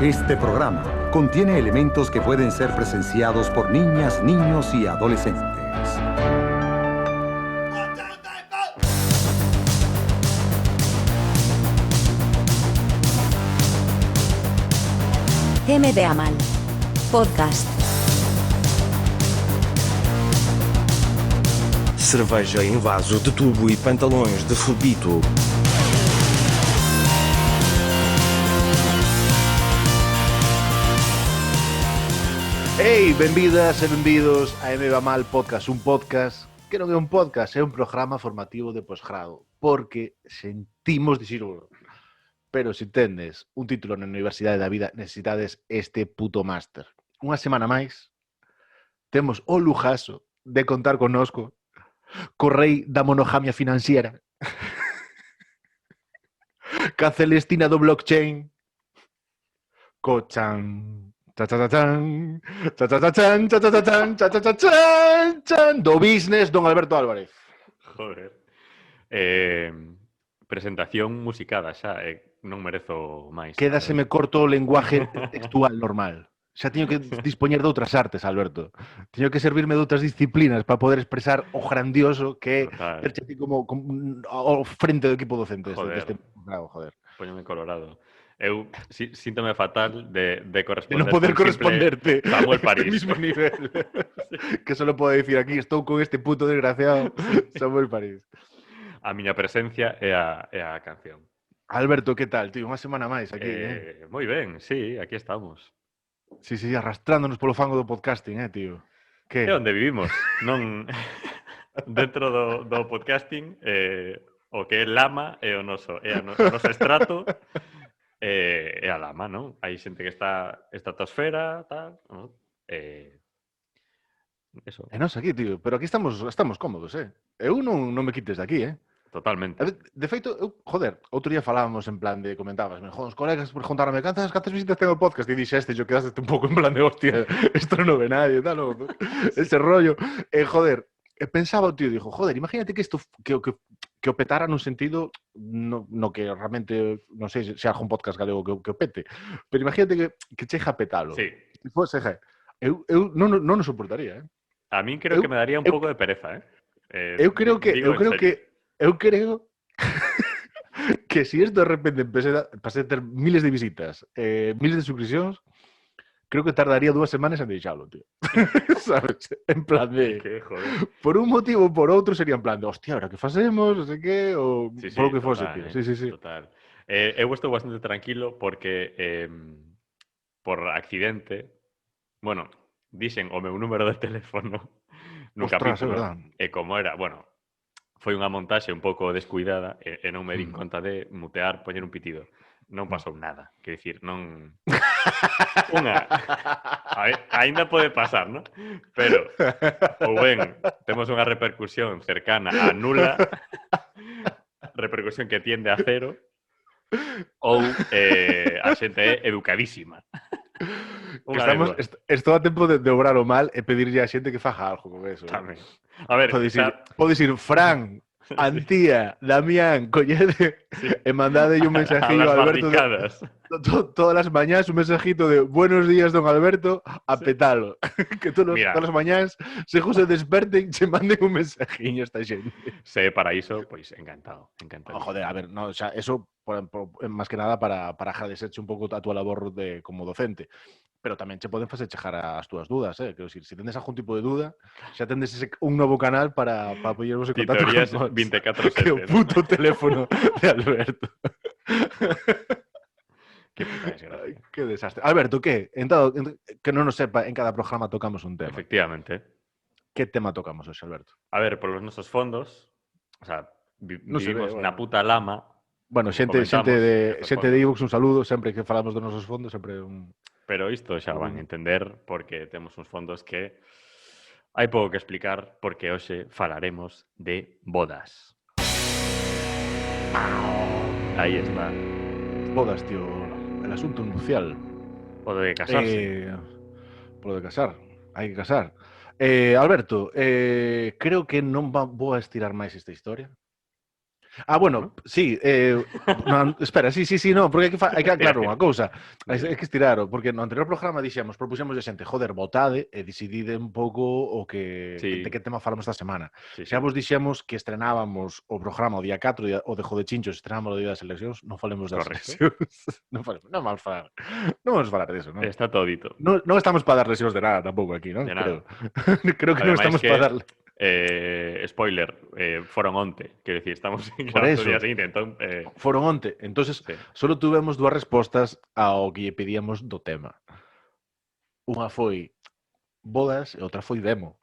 Este programa contiene elementos que pueden ser presenciados por niñas, niños y adolescentes. MDA Mal Podcast. Cerveja em vaso de tubo e pantalões de fubito. Ei, benvidas e benvidos a MDA Mal Podcast, un podcast que non é un podcast, é un programa formativo de posgrado, porque sentimos dicirlo. Pero se tendes un título na Universidade da Vida, necesitades este puto máster. Unha semana máis, temos o lujazo de contar connosco co rei da monogamia financiera, ca Celestina do blockchain, co chan, cha-cha-cha-chan, cha-cha-cha-chan, cha-cha-cha-chan, cha-cha-cha-chan, chan, do business, don Alberto Álvarez. Joder. Presentación musicada xa, non merezo máis. Quédaseme corto o lenguaje textual normal. Xa teño que dispoñer de outras artes, Alberto. Teño que servirme de outras disciplinas para poder expresar o grandioso que é terche ti como ao frente do equipo docente. Joder. Bravo, joder. Póñome colorado. Eu síntome fatal de corresponder. De non poder corresponderte. Samuel París. Este mismo nivel. Que solo podo dicir aquí, estou con este puto desgraciado Samuel París. A miña presencia é a canción. Alberto, que tal, tío? Unha semana máis aquí, Moi ben, sí, aquí estamos. Sí, arrastrándonos polo fango do podcasting, tío. Que? É onde vivimos, non dentro do podcasting, o que é lama é o noso estrato, é a lama, non? Hai xente que está estratosfera, tal, non? Eso. E nós aquí, tío, pero aquí estamos cómodos, Eu non me quites de aquí, Totalmente. De feito, outro día falábamos en plan de, comentabas, os colegas preguntaronme cantas visitas ten o podcast e dixeste, yo quedaste un pouco en plan de hostia, isto non o ve nadie, tal, ese rollo. Pensaba o tío, dixo, imagínate que isto que o petara nun sentido no que realmente, non sei se haga un podcast galego que o pete, pero imagínate que chega a petalo. Sí. Se fose, eu non o soportaría, A min creo que me daría un pouco de pereza, Eu creo que que si esto de repente empecé a ter miles de visitas, miles de suscripcións, creo que tardaría 2 semanas en deixalo, tío. Sabes? En plan de... Que joder. Por un motivo ou por outro sería en plan de, hostia, ahora que facemos, non sei que, ou Sí, por lo que fose, total, tío. Sí. Total. Eu estou bastante tranquilo porque por accidente, bueno, dixen o meu número de teléfono nun capítulo, e como era, bueno, foi unha montaxe un pouco descuidada e non me din conta de mutear, poñer un pitido. Non pasou nada. Quer dicir, non... Ainda pode pasar, non? Pero, ou ben, temos unha repercusión cercana a nula, repercusión que tiende a cero, ou a xente é educadísima. Estou a tempo de obrar o mal e pedirlle a xente que faja algo con eso. Tamén. A ver, podes ir Fran, Antía, Damián, collede e mandade un mensajillo a Alberto todas as mañás, un mensajito de buenos días, don Alberto, a petalo. Que todas as mañás se se desperten, se manden un mensajiño a esta xente. Se é para iso, pois encantado. Joder, a ver, no, o sea, eso máis que nada para agradecerche un pouco a túa labor como docente. Pero tamén che poden facer chegar as túas dudas, Quero dicir, se tendes algún tipo de duda, xa tendes un novo canal para poñervos en contacto con 24/7. Que o puto teléfono de Alberto. Que puta desgracia. Que desastre. Alberto, que non nos sepa, en cada programa tocamos un tema. Efectivamente. Que tema tocamos hoxe, Alberto? A ver, por los nosos fondos, o sea, vivimos na puta lama. Bueno, xente de iVoox, un saludo, sempre que falamos dos nosos fondos, sempre un... Pero isto xa van a entender porque temos uns fondos que hai pouco que explicar porque hoxe falaremos de bodas. Aí está. Bodas, tío. El asunto nupcial. O de casarse. Por lo de casar. Hai que casar. Alberto, creo que non vou a estirar máis esta historia. Bueno, sí, non, espera, sí, no, porque hai que aclarar unha cousa. Hai que estirar, porque no anterior programa propuxemos de xente, joder, votade e decidide un pouco o que Sí. de que tema falamos esta semana. Sí, Xa sí. vos dixemos que estrenábamos o programa o día 4, o de Jodechinchos, estrenámos o día das eleccións, non falemos das Correcto. eleccións. non vamos falar deso, non? Está todo dito. Non estamos para dar lesións de nada tampouco aquí, non? De nada. Creo que non Ademais estamos que, para darle. Spoiler, foron onte. Quero dicir, estamos Por grabando eso. o día seguinte, entón... Foron onte. Entonces, sí. solo tuvemos dúas respostas ao que lle pedíamos do tema. Unha foi bodas e outra foi demo.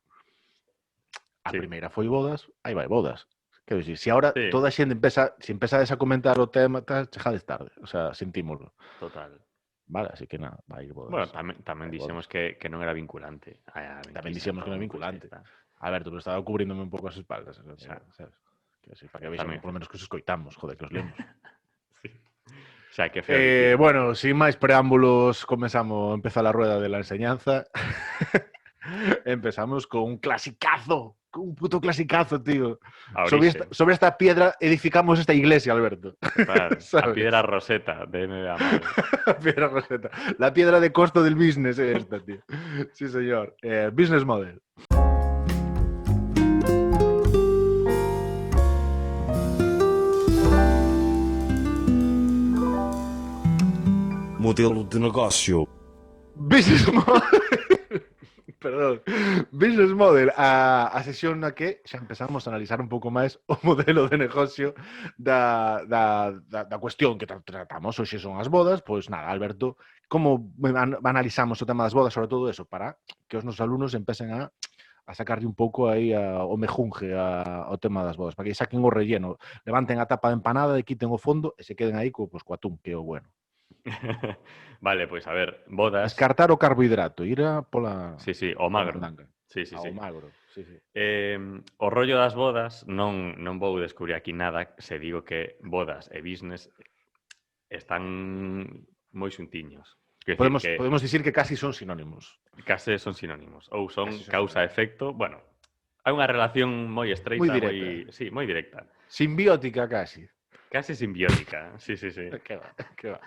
A Sí. primeira foi bodas, aí vai bodas. Quero dicir, se agora Sí. toda a xente empezades a comentar o tema, chegades tarde. O sea, sentímoslo. Total. Vale, así que nada, vai bodas. Bueno, tamén dixemos que non era vinculante. Tamén dixemos que non é vinculante. Alberto, pero estaba cubríndome un pouco as espaldas. O sea, sabes? Decir, para que vexan, por lo menos que os escoitamos, joder, que os lemos. Sí. O sea, que feo. Bueno, sin máis preámbulos, empeza la rueda de la enseñanza. Empezamos con un clasicazo, con un puto clasicazo, tío. Sobre esta piedra edificamos esta iglesia, Alberto. La piedra roseta de MMA. La piedra roseta. La piedra de costo del business es esta, tío. Sí, señor. Business model. Modelo de negócio. Business model. Perdón. Business model. A sesión na que xa empezamos a analizar un pouco máis o modelo de negocio da cuestión que tratamos. Hoxe son as bodas. Pois nada, Alberto, como analizamos o tema das bodas, sobre todo eso, para que os nosos alumnos empecen a sacarlle un pouco aí o mejunje ao tema das bodas, para que saquen o relleno, levanten a tapa de empanada e quiten o fondo e se queden aí co atún, que é o bueno. Vale, pois a ver, bodas... Descartar o carbohidrato, ir a pola... Sí, o magro. Sí. O magro, sí. O rollo das bodas, non vou descubrir aquí nada se digo que bodas e business están moi xuntiños. Podemos dicir que casi son sinónimos. Case son sinónimos. Ou son causa-efecto. Bueno, hai unha relación moi estreita. Moi directa. Sí, moi directa. Simbiótica, casi. Case simbiótica. Sí. Que va.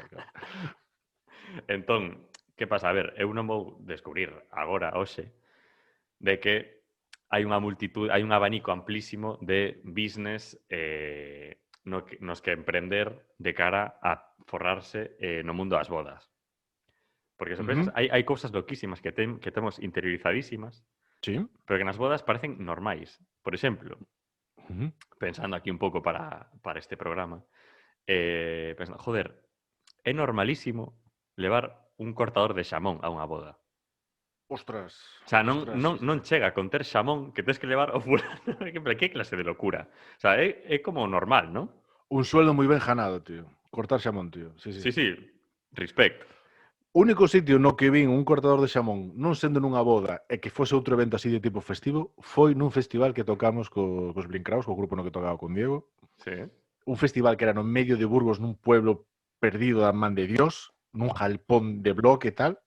Entón, que pasa? A ver, eu non vou descubrir agora, hoxe, de que hai unha multitud, hai un abanico amplísimo de business nos que emprender de cara a forrarse no mundo das bodas. Porque sorpresas, hai cousas loquísimas que temos interiorizadísimas, sí, pero que nas bodas parecen normais. Por exemplo, pensando aquí un pouco para este programa, pensando, joder, é normalísimo levar un cortador de xamón a unha boda. Ostras. O sea, non chega con ter xamón que tens que levar ao fulano. Que clase de locura? O sea, é como normal, non? Un sueldo moi ben ganado, tío. Cortar xamón, tío. Sí. Respect. O único sitio no que vin un cortador de xamón non sendo nunha boda e que fose outro evento así de tipo festivo foi nun festival que tocamos cos Blinkraus, co grupo no que tocaba con Diego. Sí. Un festival que era no medio de Burgos, nun pueblo perdido da man de Dios, nun jalpón de bloque e tal.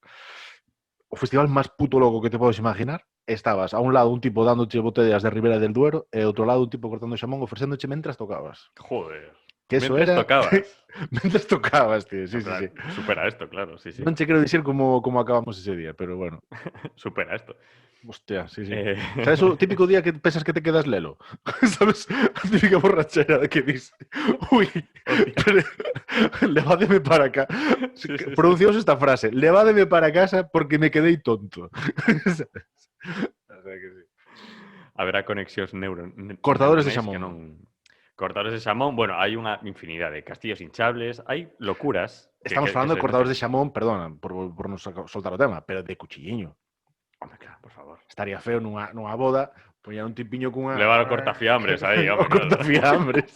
O festival máis puto loco que te podes imaginar. Estabas a un lado un tipo dándoche botellas de Ribera del Duero e outro lado un tipo cortando xamón ofrecéndoche mentras tocabas. Joder. Que eso Mentras era... tocabas. Mentras tocabas, tío. Sí. Supera esto, claro. Sí. Non che quero dicir como acabamos ese día, pero bueno. Supera esto. Hostia, sí. ¿Sabes o típico día que pensas que te quedas lelo? ¿Sabes? A típica borrachera de que dices, uy, levádeme para acá. Sí. Pronunciamos esta frase, levádeme para casa porque me quedé tonto. ¿Sabes? O sea que sí. Haberá conexións cortadores de xamón. Cortadores de xamón, bueno, hai unha infinidade de castillos hinchables, hai locuras. Estamos falando de cortadores de xamón, perdona, por non soltar o tema, pero de cuchilliño. Hombre, claro, por favor. Estaría feo nunha boda, poñer un tipiño cunha... Levar o cortafiambres aí, hombre. O cortafiambres.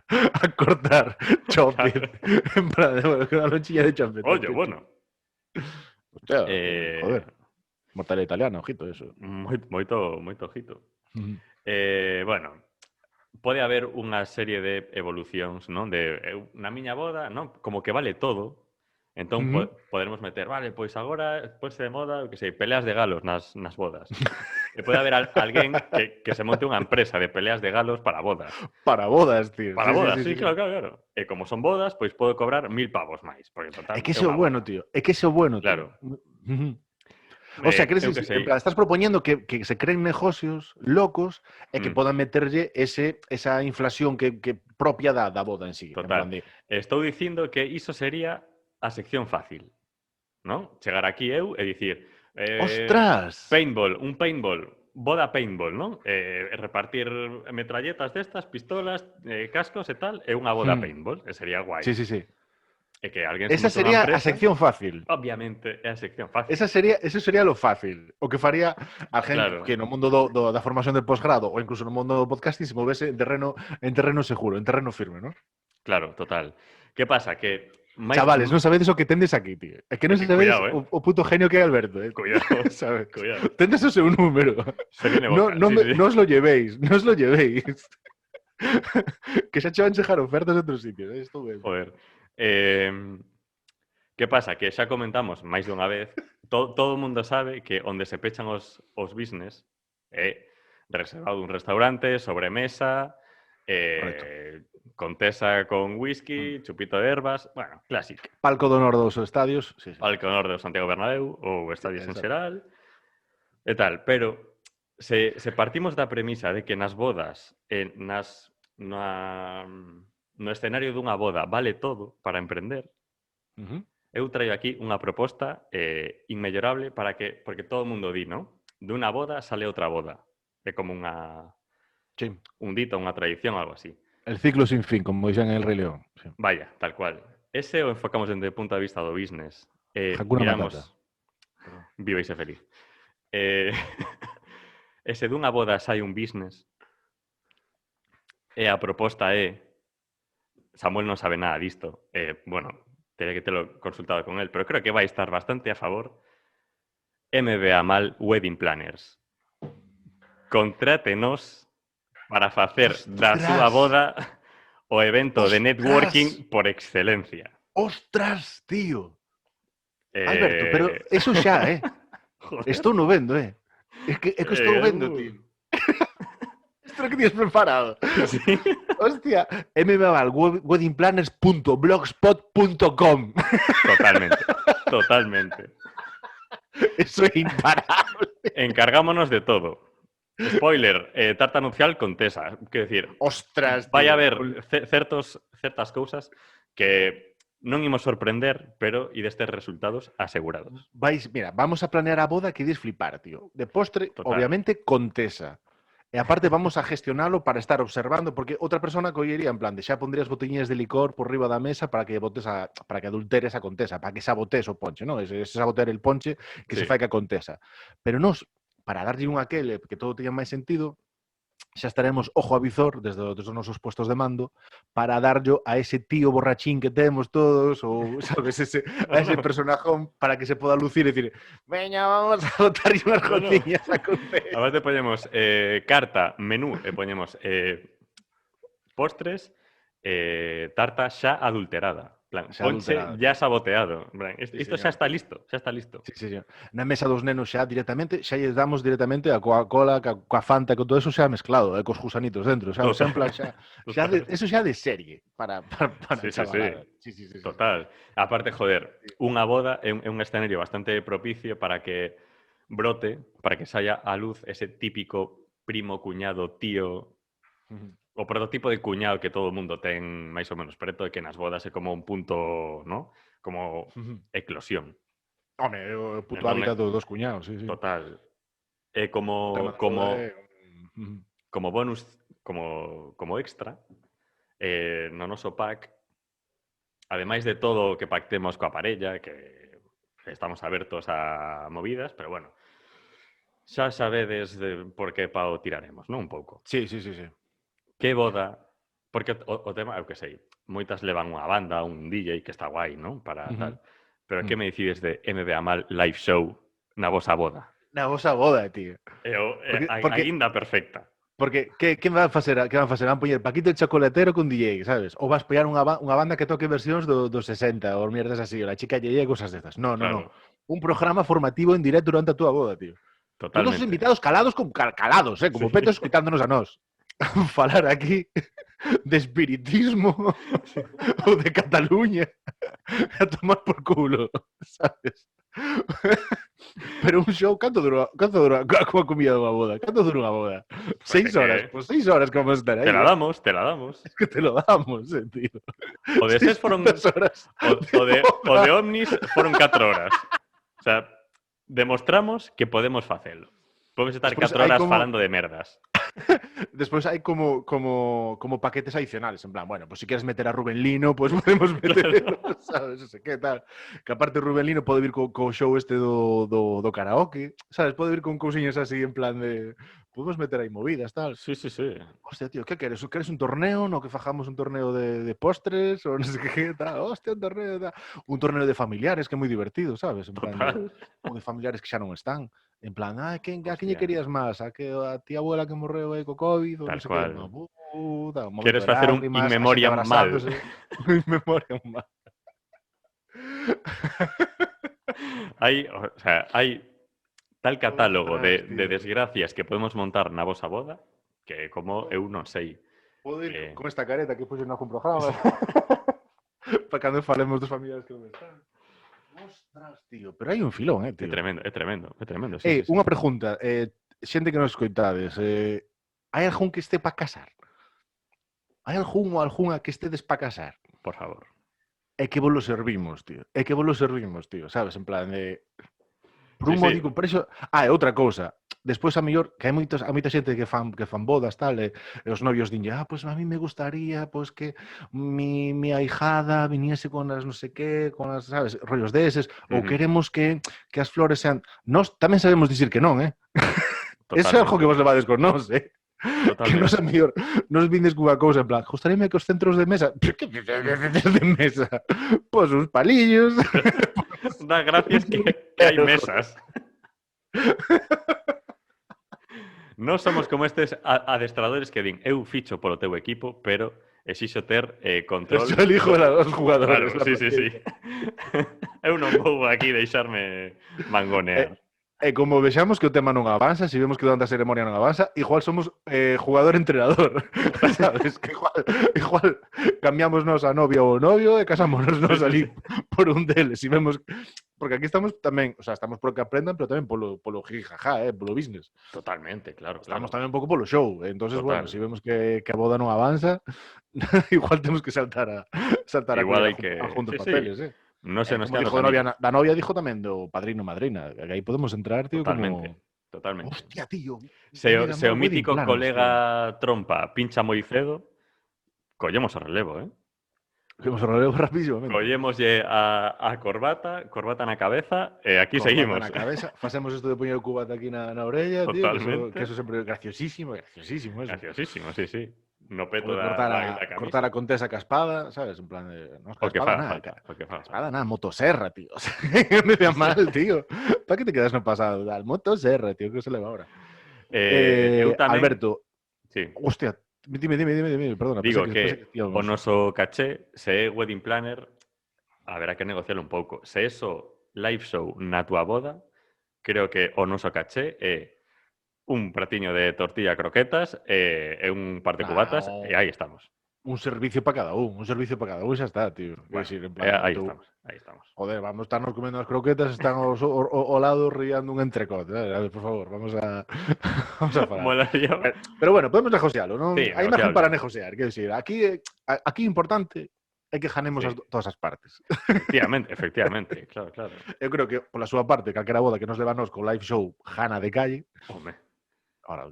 A cortar chopper. En plan, unha lonchilla de chopper. Oye, bueno. Hostia, joder. Mortadela italiana, ojito, eso. Moito ojito. Bueno, pode haber unha serie de evolucións, non? Na miña boda, non? Como que vale todo. Entón, poderemos meter, vale, pois agora, pois de moda, que sei, peleas de galos nas bodas. E pode haber alguén que se monte unha empresa de peleas de galos para bodas. Para bodas, tío. Para bodas, sí, claro. E como son bodas, pois podo cobrar 1.000 pavos máis. Porque total, É que ese é o bueno, tío. É que ese é o bueno, tío. Claro. O sea, queres eu que decir, sei. en plan, estás propoñendo que se creen negocios locos e que Mm. podan meterlle esa inflación que propia da boda en sí. En plan Total. Estou dicindo que iso sería a sección fácil, non? Chegar aquí eu e dicir... ¡Ostras! Paintball, un paintball, boda paintball, non? Repartir metralletas destas, pistolas, cascos e tal, e unha boda paintball, e sería guai. Sí, sí, sí. E que alguén Esa se monte unha sería a empresa, sección fácil. obviamente, é a sección fácil. Eso sería lo fácil. O que faría a gente Claro. que no mundo da formación de posgrado ou incluso no mundo do podcasting se movese en terreno seguro, en terreno firme, ¿no? Claro, total. Que pasa? Que... Chavales, non sabedes o que tendes aquí, tío. É que non sabedes Cuidado, o puto genio que é Alberto, Cuidado, ¿sabes? cuidado. Tendes o seu número. Se viene No, boca, no, sí, sí. no os lo llevéis, no os lo llevéis. Que xa che van chejar ofertas de outros sitios, isto é. Joder. Que pasa? Que xa comentamos máis dunha vez, todo o mundo sabe que onde se pechan os business é reservado un restaurante, sobremesa, contesa con whisky, chupito de herbas, bueno, clásico. Palco do Honor dos estadios, sí, sí. Palco de Honor do Santiago Bernabéu ou Estadio San Exacto. Xeral e tal, pero se partimos da premisa de que nas bodas no escenario dunha boda vale todo para emprender, eu traio aquí unha proposta inmellorable porque todo o mundo di, non? De unha boda sale outra boda. É como Sí. un dito, unha tradición, algo así. El ciclo sin fin, como dixen en El Rei León. Sí. Vaya, tal cual. Ese o enfocamos desde o punto de vista do business. Hakuna Miramos... Matata. Viva e se feliz. Ese dunha boda sai un business e a proposta é... Samuel non sabe nada disto. Bueno, teré que telo consultado con él, pero creo que vai estar bastante a favor. MBA Mal Wedding Planners. Contrátenos para facer da súa boda o evento de networking por excelencia. ¡Ostras, tío! Alberto, pero eso xa, Estou no vendo, É que estou vendo, tío. Isto é o que tienes preparado. Sí. Hostia, mbaval.weddingplanners.blogspot.com. Totalmente. Eso é imparable. Encargámonos de todo. Spoiler, tarta nupcial con Tesa. Quero decir, Ostras, vai tío. haber certas cousas que non imos sorprender, pero e destes resultados asegurados. Mira, vamos a planear a boda que ides flipar, tío. De postre, Total. obviamente, con Tesa. E aparte vamos a gestionalo para estar observando, porque outra persona collería en plan de xa pondrías botelliñas de licor por riba da mesa para que para que adulteres a contesa, para que sabotees o ponche, non? Ese sabotear el ponche que se Sí. fai ca contesa. Pero nos, para darlle un aquele que todo teña máis sentido, xa estaremos ojo a visor desde os nosos puestos de mando para darllo a ese tío borrachín que temos todos ou, sabes, a ese personajón para que se poda lucir e dicir veña, vamos a botar unhas gotiñas a contesa. Aparte poñemos carta, menú, e poñemos postres, tarta xa adulterada. Plan, Xa ponche adulterada. ya saboteado. Isto xa señor. está listo. Sí, sí, sí. Na mesa dos nenos xa directamente, xa lle damos directamente a Coca-Cola, coa Fanta, con todo eso xa mezclado, cos gusanitos dentro, sabes? Total. En plan eso xa de serie para Sí, chavalada. sí. Sí. Total. Aparte, joder, unha boda é un escenario bastante propicio para que brote, para que saia a luz ese típico primo, cuñado, tío, o prototipo de cuñado que todo o mundo ten máis ou menos preto e que nas bodas é como un punto, ¿no? Como eclosión. Home, o puto Entón, hábitat dos cuñados, sí. Total. É como bonus, como extra, no noso pack, ademais de todo o que pactemos coa parella, que estamos abertos a movidas, pero bueno, xa sabedes de por que pao tiraremos, non? Un pouco. Sí. Que boda, porque o tema, eu que sei, moitas levan unha banda, un DJ que está guai, non? Para tal. Pero que me dicides de MBA Mal live show na vosa boda? Na vosa boda, tío. A guinda perfecta. Porque que van facer? Van poñer Paquito el chocolatero con DJ, sabes? Ou vas pegar unha banda que toque versións dos 60 ou mierdas así, ou la chica Yeye, cosas destas. No. Un programa formativo en directo durante a túa boda, tío. Totalmente. Todos os invitados calados, como Sí. petos escutándonos a nós. Falar aquí de espiritismo ou de Cataluña a tomar por culo, sabes? Pero un show, canto dura coa comida dunha boda? Canto dura unha boda? 6 é que- horas, pues 6 horas que vamos a estar aí. Te la damos, te la damos. Es que te lo damos, tío. O de SES foron... horas. O de Omnis foron 4 horas. O sea, demostramos que podemos facelo. Podemos estar Despois 4 hai horas como- falando de merdas. Despois hai como paquetes adicionales, en plan, bueno, pues si quieres meter a Rubén Lino, pues podemos meter, sabes, no sé qué tal. Que aparte Rubén Lino pode vir co show este do karaoke, sabes, pode vir con cousiñas así en plan de podemos meter aí movidas, tal. Sí, sí, sí. Hostia, tío, ¿qué queres? ¿Queres un torneo? ¿No que fajamos un torneo de postres? O no sé qué, tal. Hostia, un torneo, tal. Un torneo de familiares, que é moi divertido, sabes? En plan, Total. ou de familiares que xa non están. En plan, a quen lle Hostia. querías máis? A ti abuela que morreu aí co COVID? Ou Tal non sei cual. que. No, puta, un momento Queres de facer un lágrimas, in a memoriam xente mal. abrazándose. In memoriam mal. Hai tal catálogo Ostras, de tío. desgracias que podemos montar na vosa boda que como eu non sei. Podo ir Eh. con esta careta que puxen algún programa. Para cando falemos dos familiares que non están. Ostras, tío, pero hai un filón, É tío. tremendo, é tremendo, é tremendo. Sí, sí, sí. Unha pregunta, xente que nos escoitades, hai algún que este para casar? Hai algún ou algunha que estedes para casar? Por favor. É que vos lo servimos, tío. É que vos lo servimos, tío, sabes? En plan de... Por un Sí, sí. módico preço... Ah, e outra cousa. Despois, a mellor, que hai moita xente que fan bodas, tal, e os novios dinlle, pues a mí me gustaría, pues que mi ahijada viniese con as non sei qué, con as, sabes, rollos deses, ou Ujú. queremos que as flores sean... Nós tamén sabemos dicir que non, Eso é algo que vos levades con nós, Que nos a mellor, nos vindes cunha cousa en plan, gustaríame que os centros de mesa... Que de mesa? Pois uns palillos... Da gracias que hai mesas. Non somos como estes adestradores que din eu ficho polo teu equipo, pero exixo ter control. Yo elijo a los jugadores. Claro, sí, sí, sí. Eu non vou aquí deixarme mangonear. E como vexamos que o tema non avanza, se vemos que durante a ceremonia non avanza, igual somos jugador-entrenador. Sabes? Que igual cambiamos nos a novia ou novio e casámonos nos ali por un deles. E vemos... Porque aquí estamos tamén, o sea, estamos por que aprendan, pero tamén polo jijaja, polo business. Totalmente, claro. Estamos tamén un pouco polo show. Entonces, Total. bueno, se vemos que a boda non avanza, igual temos que saltar a Igual hai que... juntos Sí, sí. papeles, Non se nos como quedan dijo da novia dijo tamén do padrino madrina. Que aí podemos entrar, tío, Totalmente, como... totalmente. Hostia, tío. Se Mira, o wedding mítico planners, colega Trompa pincha moi cedo, collemos o relevo, tío. Vamos a relevo rapidísimamente. Collémoslle a corbata na cabeza e aquí Con seguimos. Na cabeza, facemos isto de poñer o cubata aquí na orella, tío, Totalmente. que eso sempre é graciosísimo eso. Graciosísimo, sí, sí. No peto Ou de da camisa. cortar a contesa ca espada, sabes? En plan de... No, O que espada, fa nada, falta. O que fa falta. espada, nada, motosserra, tío. O sea, me vea mal, tío. ¿Para qué te quedas no pasado? Tal? Motosserra, tío, que se leva ahora. Eu tamén... Alberto, Sí. hostia, dime, perdona. Digo pensé que o noso caché, se é wedding planner, haberá que negociarlo un pouco. Se é só live show na túa boda, creo que o noso caché é un pratiño de tortilla croquetas e un par de cubatas No. e aí estamos. Un servicio para cada un, xa está, tío. Bueno, Decir, en plan, aí tú- estamos. Joder, vamos a estarnos comiendo as croquetas, están ao lado riando un entrecot. A ver, por favor, vamos a falar. Molaría. Pero bueno, podemos negociarlo, non? Sí, Hai margen negociable. para negociar, quero dicir, aquí importante é que ganemos Sí. todas as partes. Efectivamente, claro. Eu creo que, pola súa parte, calquera boda que nos leva a nos co live show Jana de calle, Home, ahora,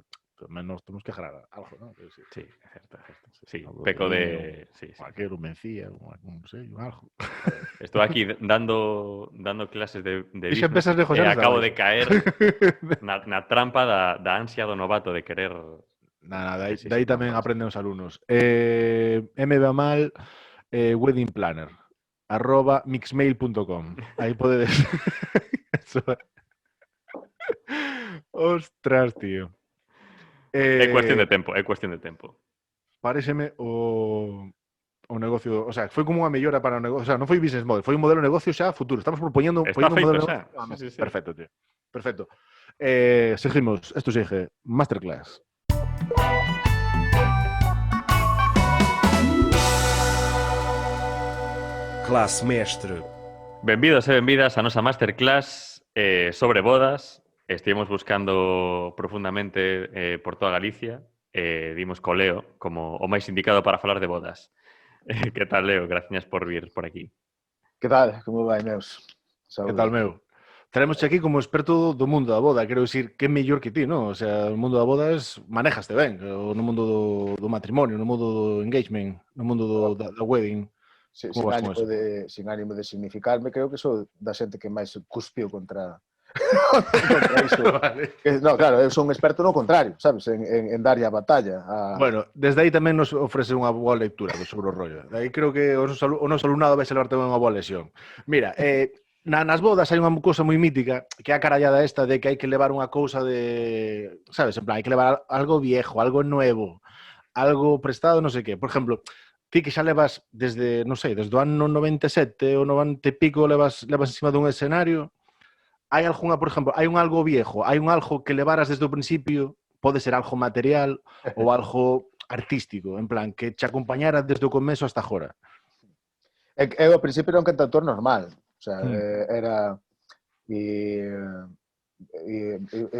menos temos que jarar algo, non? Quero dicir, sí, é certo. Sí, Algo peco de- de... Sí. cualquier mencía, non sei, algo. Estou aquí dando clases de Dixen business pesas de José e Luis acabo David. de caer na trampa da ansia do novato de querer... Nada, Sí, de aí tamén vamos. aprenden os alumnos. mbmal wedding planner @mixmail.com. Aí podedes. Eso. Ostras, tío. É cuestión de tempo. Paréceme o negocio, o sea, foi como unha mellora para o negocio, o sea, non foi business model, foi un modelo de negocio xa futuro. Estamos propoñendo Está un feito modelo de xa. negocio. Sí. Perfecto, tío. Perfecto. Seguimos. Esto sigue. Masterclass. Classe mestre. Benvidos e benvidas a nosa masterclass sobre bodas. Estivemos buscando profundamente por toda Galicia. Dimos co Leo como o máis indicado para falar de bodas. Que tal, Leo? Gracias por vir por aquí. Que tal? Como vai, meus? Que tal, meu? Traemos aquí como experto do mundo da boda. Quero dicir, que mellor que ti, non? O sea, o mundo da bodas manejaste ben. No mundo do matrimonio, no mundo do engagement, no mundo da wedding. Sin Como vas con eso? sin ánimo de significarme, creo que sou da xente que máis cuspiu contra iso. Vale. No, claro, eu son un experto no contrario, sabes? En darlle a batalla. Bueno, desde aí tamén nos ofrece unha boa lectura sobre o rollo. Aí creo que o noso alumnado vai levar tamén unha boa lesión. Mira, nas bodas hai unha cousa moi mítica que é a carallada esta de que hai que levar unha cousa de... Sabes? En plan, hai que levar algo viejo, algo nuevo, algo prestado, non sei que. Por exemplo, ti que xa levas desde, non sei, desde o ano 97 ou 90 e pico levas encima dun escenario. Hai algunha, por exemplo, hai un algo viejo, hai un algo que levaras desde o principio, pode ser algo material ou algo artístico, en plan, que te acompañara desde o comezo hasta agora. Eu ao principio era un cantautor normal, o sea, era...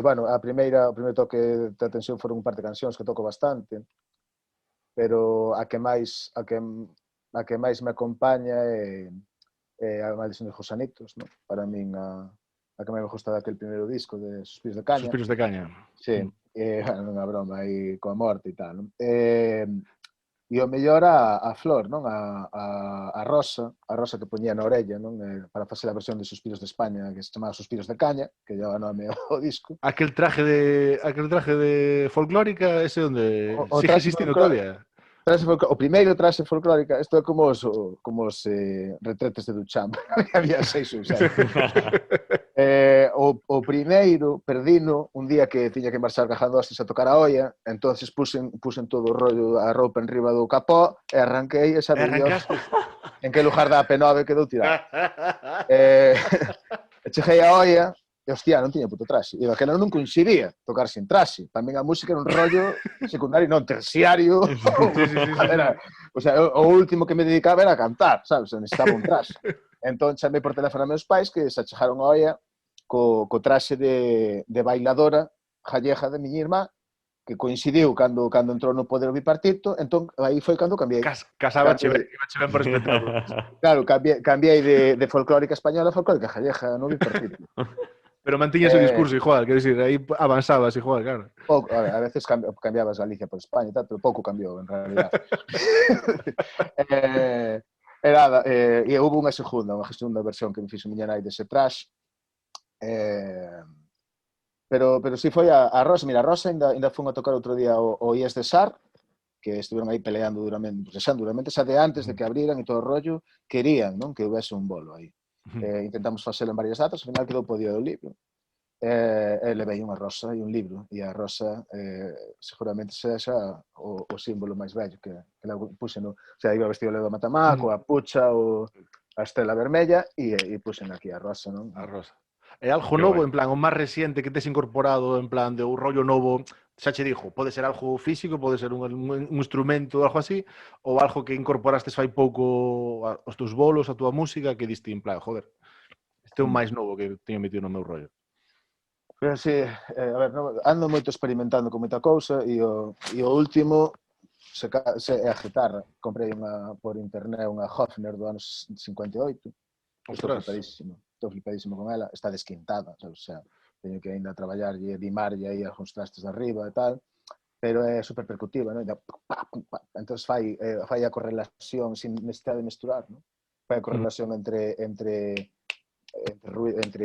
bueno, o primeiro toque de atención foron un par de cancións que toco bastante, pero a que máis me acompaña é a Maldición de Josanitos, ¿no? Para min a que máis me gusta daquel primeiro disco de Suspiros de Caña. Suspiros de Caña. Sí, bueno, unha broma aí coa morte e tal, non? E o mellor a Flor, non? A Rosa que poñía na orella, non? Para facer a versión de Suspiros de España, que se chamaba Suspiros de Caña, que lleva nome ao disco. Aquel traje de folclórica, ese onde sigue existindo todavía. O primeiro traxe folclórica, isto é como os retretes de Duchamp, había 6 ou 7. O primeiro perdino un día que tiña que marchar cajando hostes a tocar a olla, entonces puxen todo o rollo, a roupa en riba do capó e arranquei e sabe Dios en que lugar da P9 quedou tirado. Cheguei a olla e, hostia, non tiña puto traxe. E daquela non coincidía tocar sin traxe. Para min a música era un rollo secundario, non terciario. O sea, o último que me dedicaba era a cantar, sabes? Necesitaba un traxe. Entón, chamei por teléfono a meus pais que se achegaron a olla co traxe de bailadora gallega de miña irmá, que coincidiu cando entrou no poder o bipartito, entón aí foi cando cambiei. Casaba che ben por espectáculo. Claro, cambiei de folclórica española a folclórica gallega no bipartito. Pero mantiñas o discurso igual, quero dicir, aí avanzabas igual, claro. Pouco, a veces cambiabas Galicia por España e tal, pero pouco cambiou, en realidad. E houve unha segunda versión que me fixo miña nai dese traxe. Pero si foi a Rosa. Mira, a Rosa ainda fun a tocar outro día o IES de Sar, que estiveron aí peleando duramente, xa de antes de que abriran e todo o rollo, querían, non, que houvese un bolo aí. Intentamos facelo en varias datas, ao final quedou po día do libro. Levei unha rosa e un libro, e a rosa seguramente sexa o símbolo máis vello que la puse no... O sea, iba vestido Leo do Matamá, coa pucha, a estela vermella, e puxen aquí a rosa, non? A rosa. É algo novo, en plan, o máis reciente que tes incorporado, en plan, de un rollo novo, xa che dixo, pode ser algo físico, pode ser un instrumento ou algo así, ou algo que incorporastes fai pouco aos teus bolos, a túa música, que diste en plan, joder, este é un máis novo que teño metido no meu rollo. Pero sí, a ver, ando moito experimentando con moita cousa, e o último é a guitarra. Comprei por internet unha Hofner do anos 58, estou flipadísimo con ela, está desquintada, o sea, teño que ainda traballar e limarlle aí algúns trastes de arriba e tal, pero é super percutiva, non? Entón fai a correlación sin necesidade de mesturar, non? Fai a correlación entre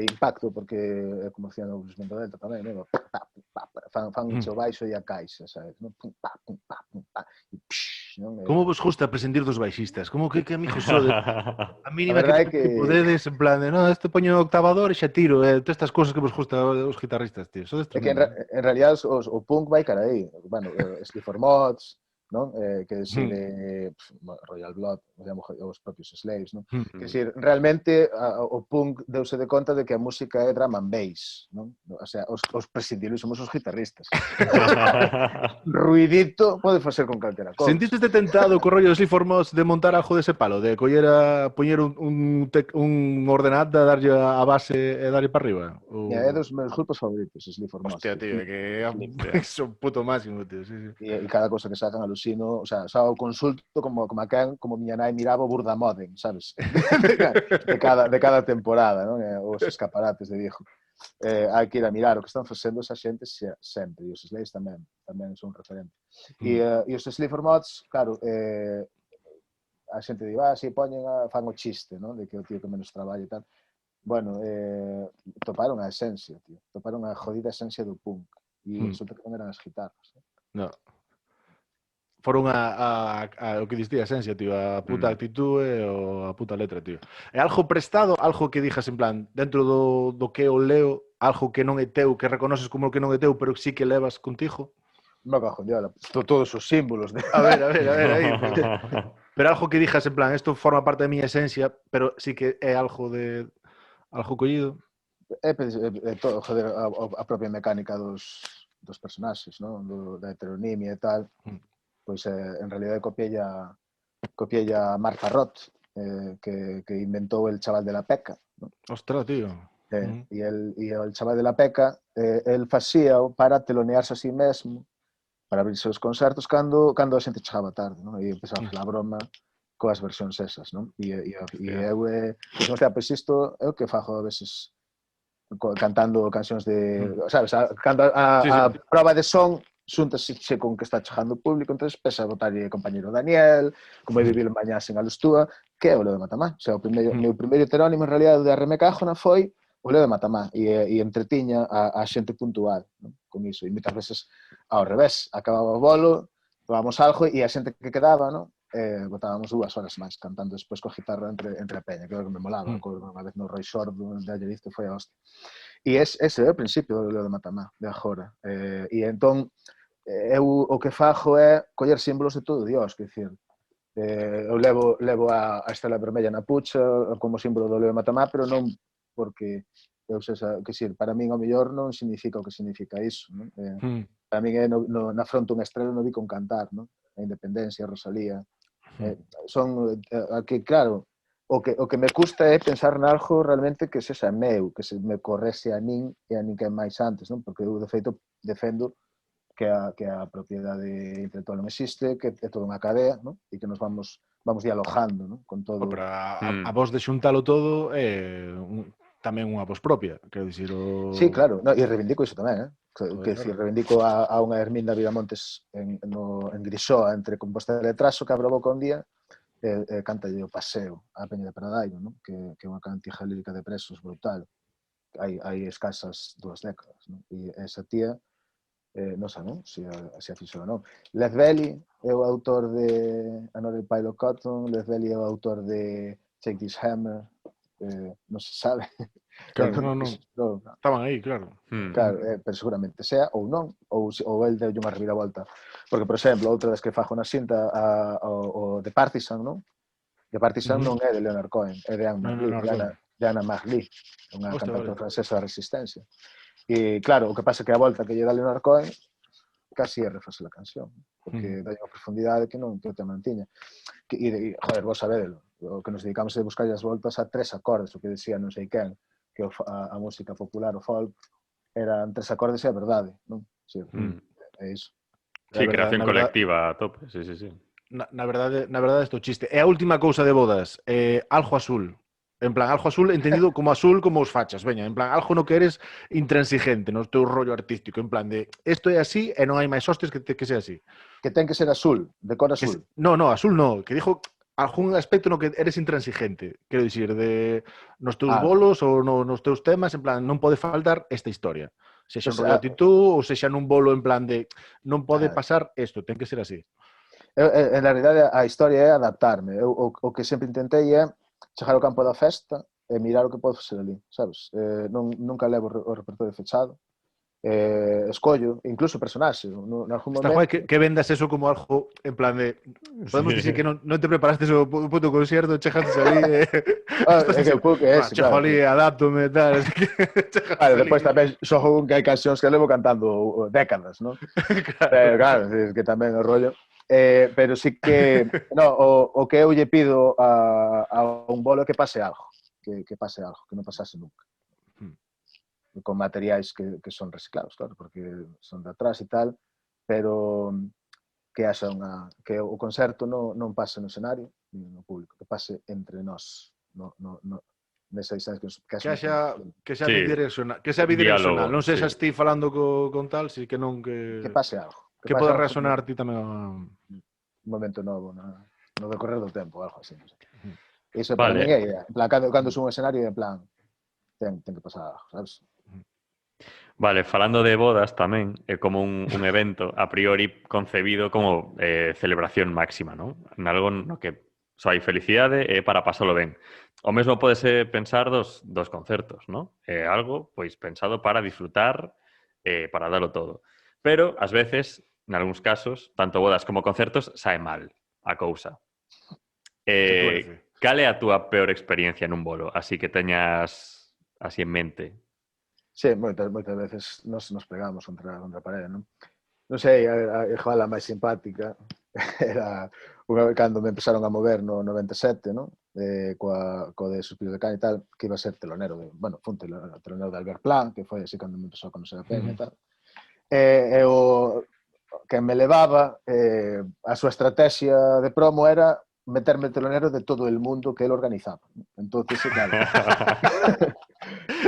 impacto, porque é como decían o Blues Mendo Delta tamén, non? Fan o baixo e a caixa, sabes? Como vos gusta prescindir dos baixistas? Como que amigos sodes? A mínima que podedes, en plan de, no, este poño octavador e xa tiro, todas estas cosas que vos gusta os guitarristas, tío. É que en realidad o punk vai cara aí. Bueno, Sleaford Mods, non? Que decide Royal Blood, os propios Slaves, non? Que decir, realmente o punk deuse de conta de que a música é drum and bass, non? O sea, os prescindibles somos os guitarristas. Ruidito pode facer con calquera cousa. Sentiste tentado co rollo de Sleaford Mods de montar algo dese palo? De poñer un ordenador, darlle a base e darlle para arriba? É dos meus grupos favoritos, Sleaford Mods. Hostia, tío, que son puto máximo, tío. Sí. E cada cosa que sacan alucino, o sea, xa o consulto como a quen, como miña nai miraba o Burda Moden, sabes? de cada temporada, non? Os escaparates de Vigo. Hai que ir a mirar o que están facendo esa xente sempre, e os Slaves tamén son un referente. E os Sleaford Mods, claro, a xente di, si fan o chiste, non? De que o tío que menos traballa e tal. Bueno, toparon a esencia, tío. Toparon a jodida esencia do punk. E resulta que non eran as guitarras. No. Foron o que diste a esencia, tío, a puta actitude ou a puta letra, tío. É algo prestado, algo que dijas en plan, dentro do que eu leo, algo que non é teu, que reconoces como que non é teu, pero sí que levas contigo? Me cago en Dios, todos os símbolos. A ver, aí. Pero algo que dijas en plan, isto forma parte da miña esencia, pero sí que é algo collido. É todo, joder, a propia mecánica dos personaxes, non? Da heteronimia e tal. Pois en realidad copiei a Martha Roth, que inventou el chaval de la peca. ¿No? Ostras, tío. E el chaval de la peca, el facía para telonearse a sí mesmo, para abrirse os concertos cando a xente chegaba tarde, non? E empezaba a falar broma coas versións esas, non? E eu, pois isto é o que fago a veces cantando cancións de, sabes, cando a prova de son xuntase con que está chegando o público, entón pesa botarlle compañero Daniel, como é vivir mañá sen a Lustúa, que é o Leo de Matamá. O sea, o meu primeiro heterónimo en realidad de Arreme Cájona foi o Leo de Matamá e entretiña a xente puntual, non? Con iso. E moitas veces ao revés, acababa o bolo, tomábamos algo e a xente que quedaba, non? Botábamos 2 horas máis cantando despois coa guitarra entre a peña, que era o que me molaba. Unha vez no Roy Sordo de Alleriz que foi a hostia. E ese é o principio do Leo de Matamá, de agora. E entón, eu o que fago é coller símbolos de todo Dios, que dicir, eu levo a estela vermella na pucha como símbolo do Leo de Matamá, pero non porque eu sexa, que dicir, para min o mellor non significa o que significa iso, non? Para min é na fronte unha estrela no vi con cantar, non? A independencia, a Rosalía. Son que, claro, o que me custa é pensar nalgo realmente que sexa meu, que se me correse a min e a ninguén máis antes, non? Porque eu, de feito, defendo que a propiedade intelectual non existe, que é toda unha cadea, non? E que nos vamos dialogando, non? Con todo. Pero a voz de xuntalo todo é tamén unha voz propia, quero dicir... Sí, claro, e reivindico iso tamén, que decir, reivindico a unha Herminda Vidamontes en Grixoa, entre Compostela e Traso, que abre a boca un día e cantalle o paseo a Peña de Pradairo, non? Que é unha cantiga lírica de presos brutal. Hai escasas 2 décadas, non? E esa tía non sei, non? Se a fixo ou non. Led Belly é o autor de Another Pile of Cotton, Led Belly é o autor de Take This Hammer, non se sabe. Claro, non. Estaban aí, claro. Claro, pero seguramente sea ou non, ou el deu unha reviravolta. Porque, por exemplo, outra vez que fajo na cinta o The Partisan, non? The Partisan non é de Leonard Cohen, é de Anna Marley, unha cantante francesa da Resistencia. E claro, o que pasa é que a volta que lle dá Leonard Cohen casi é refacer a canción, porque dá unha profundidade que non que o tema non tiña. E, joder, vos sabedelo, o que nos dedicamos a buscar as voltas a 3 acordes, o que decía non sei quen, que a música popular, o folk, eran 3 acordes e a verdade, non? Sí, é iso. Sí, creación colectiva a tope, sí. Na verdade isto chiste. E a última cousa de bodas, algo azul. En plan, algo azul entendido como azul como os fachas, veña, en plan, algo no que eres intransigente, no teu rollo artístico, en plan de, isto é así e non hai máis hostes que sea así. Que ten que ser azul, de cor azul. No, azul no, que dijo algún aspecto no que eres intransigente, quero dicir, de nos teus bolos ou nos teus temas, en plan, non pode faltar esta historia. Sexa un rollo actitud ou sexa nun bolo en plan de, non pode pasar isto, ten que ser así. En realidade, a historia é adaptarme. O que sempre intentei é chegar ao campo da festa e mirar o que podo facer ali, sabes? Nunca levo o repertorio fechado, escollo, incluso personaxe. En algún Está momento... guai que vendas eso como algo en plan de... Podemos dicir que non te preparaste o puto concerto, chegaste ali É que o Puck é ese, chego claro. ali, adáptome e tal. Vale, despois tamén xogo que hai cancións que levo cantando décadas, non? Pero claro, é que tamén o rollo. Pero sí que... No, o que eu lle pido a un bolo é que pase algo. Que pase algo, que non pasase nunca. Con materiais que son reciclados, claro, porque son de atrás e tal, pero que haxa que o concerto non pase no escenario, ni no público, que pase entre nós, nesa distancia que xa bidireccional, Diálogo, non sei sí. se ti falando con tal, si que non que pase algo. que pode resonar ti tamén un momento novo no decorrer do tempo, algo así. No sé. Iso Vale. para min é idea. En plan, cando sou un escenario, en plan, ten que pasar algo, sabes? Vale, falando de bodas tamén, é como un evento a priori concebido como celebración máxima, non? Nalgo no que só hai felicidade e para pasalo ben. O mesmo podese pensar dos concertos, non? É algo, pois, pensado para disfrutar, para dalo todo. Pero, ás veces, nalgúns casos, tanto bodas como concertos, sae mal a cousa. Cal é a túa peor experiencia nun bolo? Así que teñas así en mente. Sí, moitas veces nos pegamos contra a parede, non? Non sei, a igual a máis simpática era unha vez cando me empezaron a mover no 97, non? Co de Suspiros de Can e tal, que iba a ser telonero fun telonero de Albert Plan, que foi así cando me empezou a conocer a peña e tal. E o que me levaba, a súa estrategia de promo era meterme telonero de todo el mundo que él organizaba. Entonces, claro.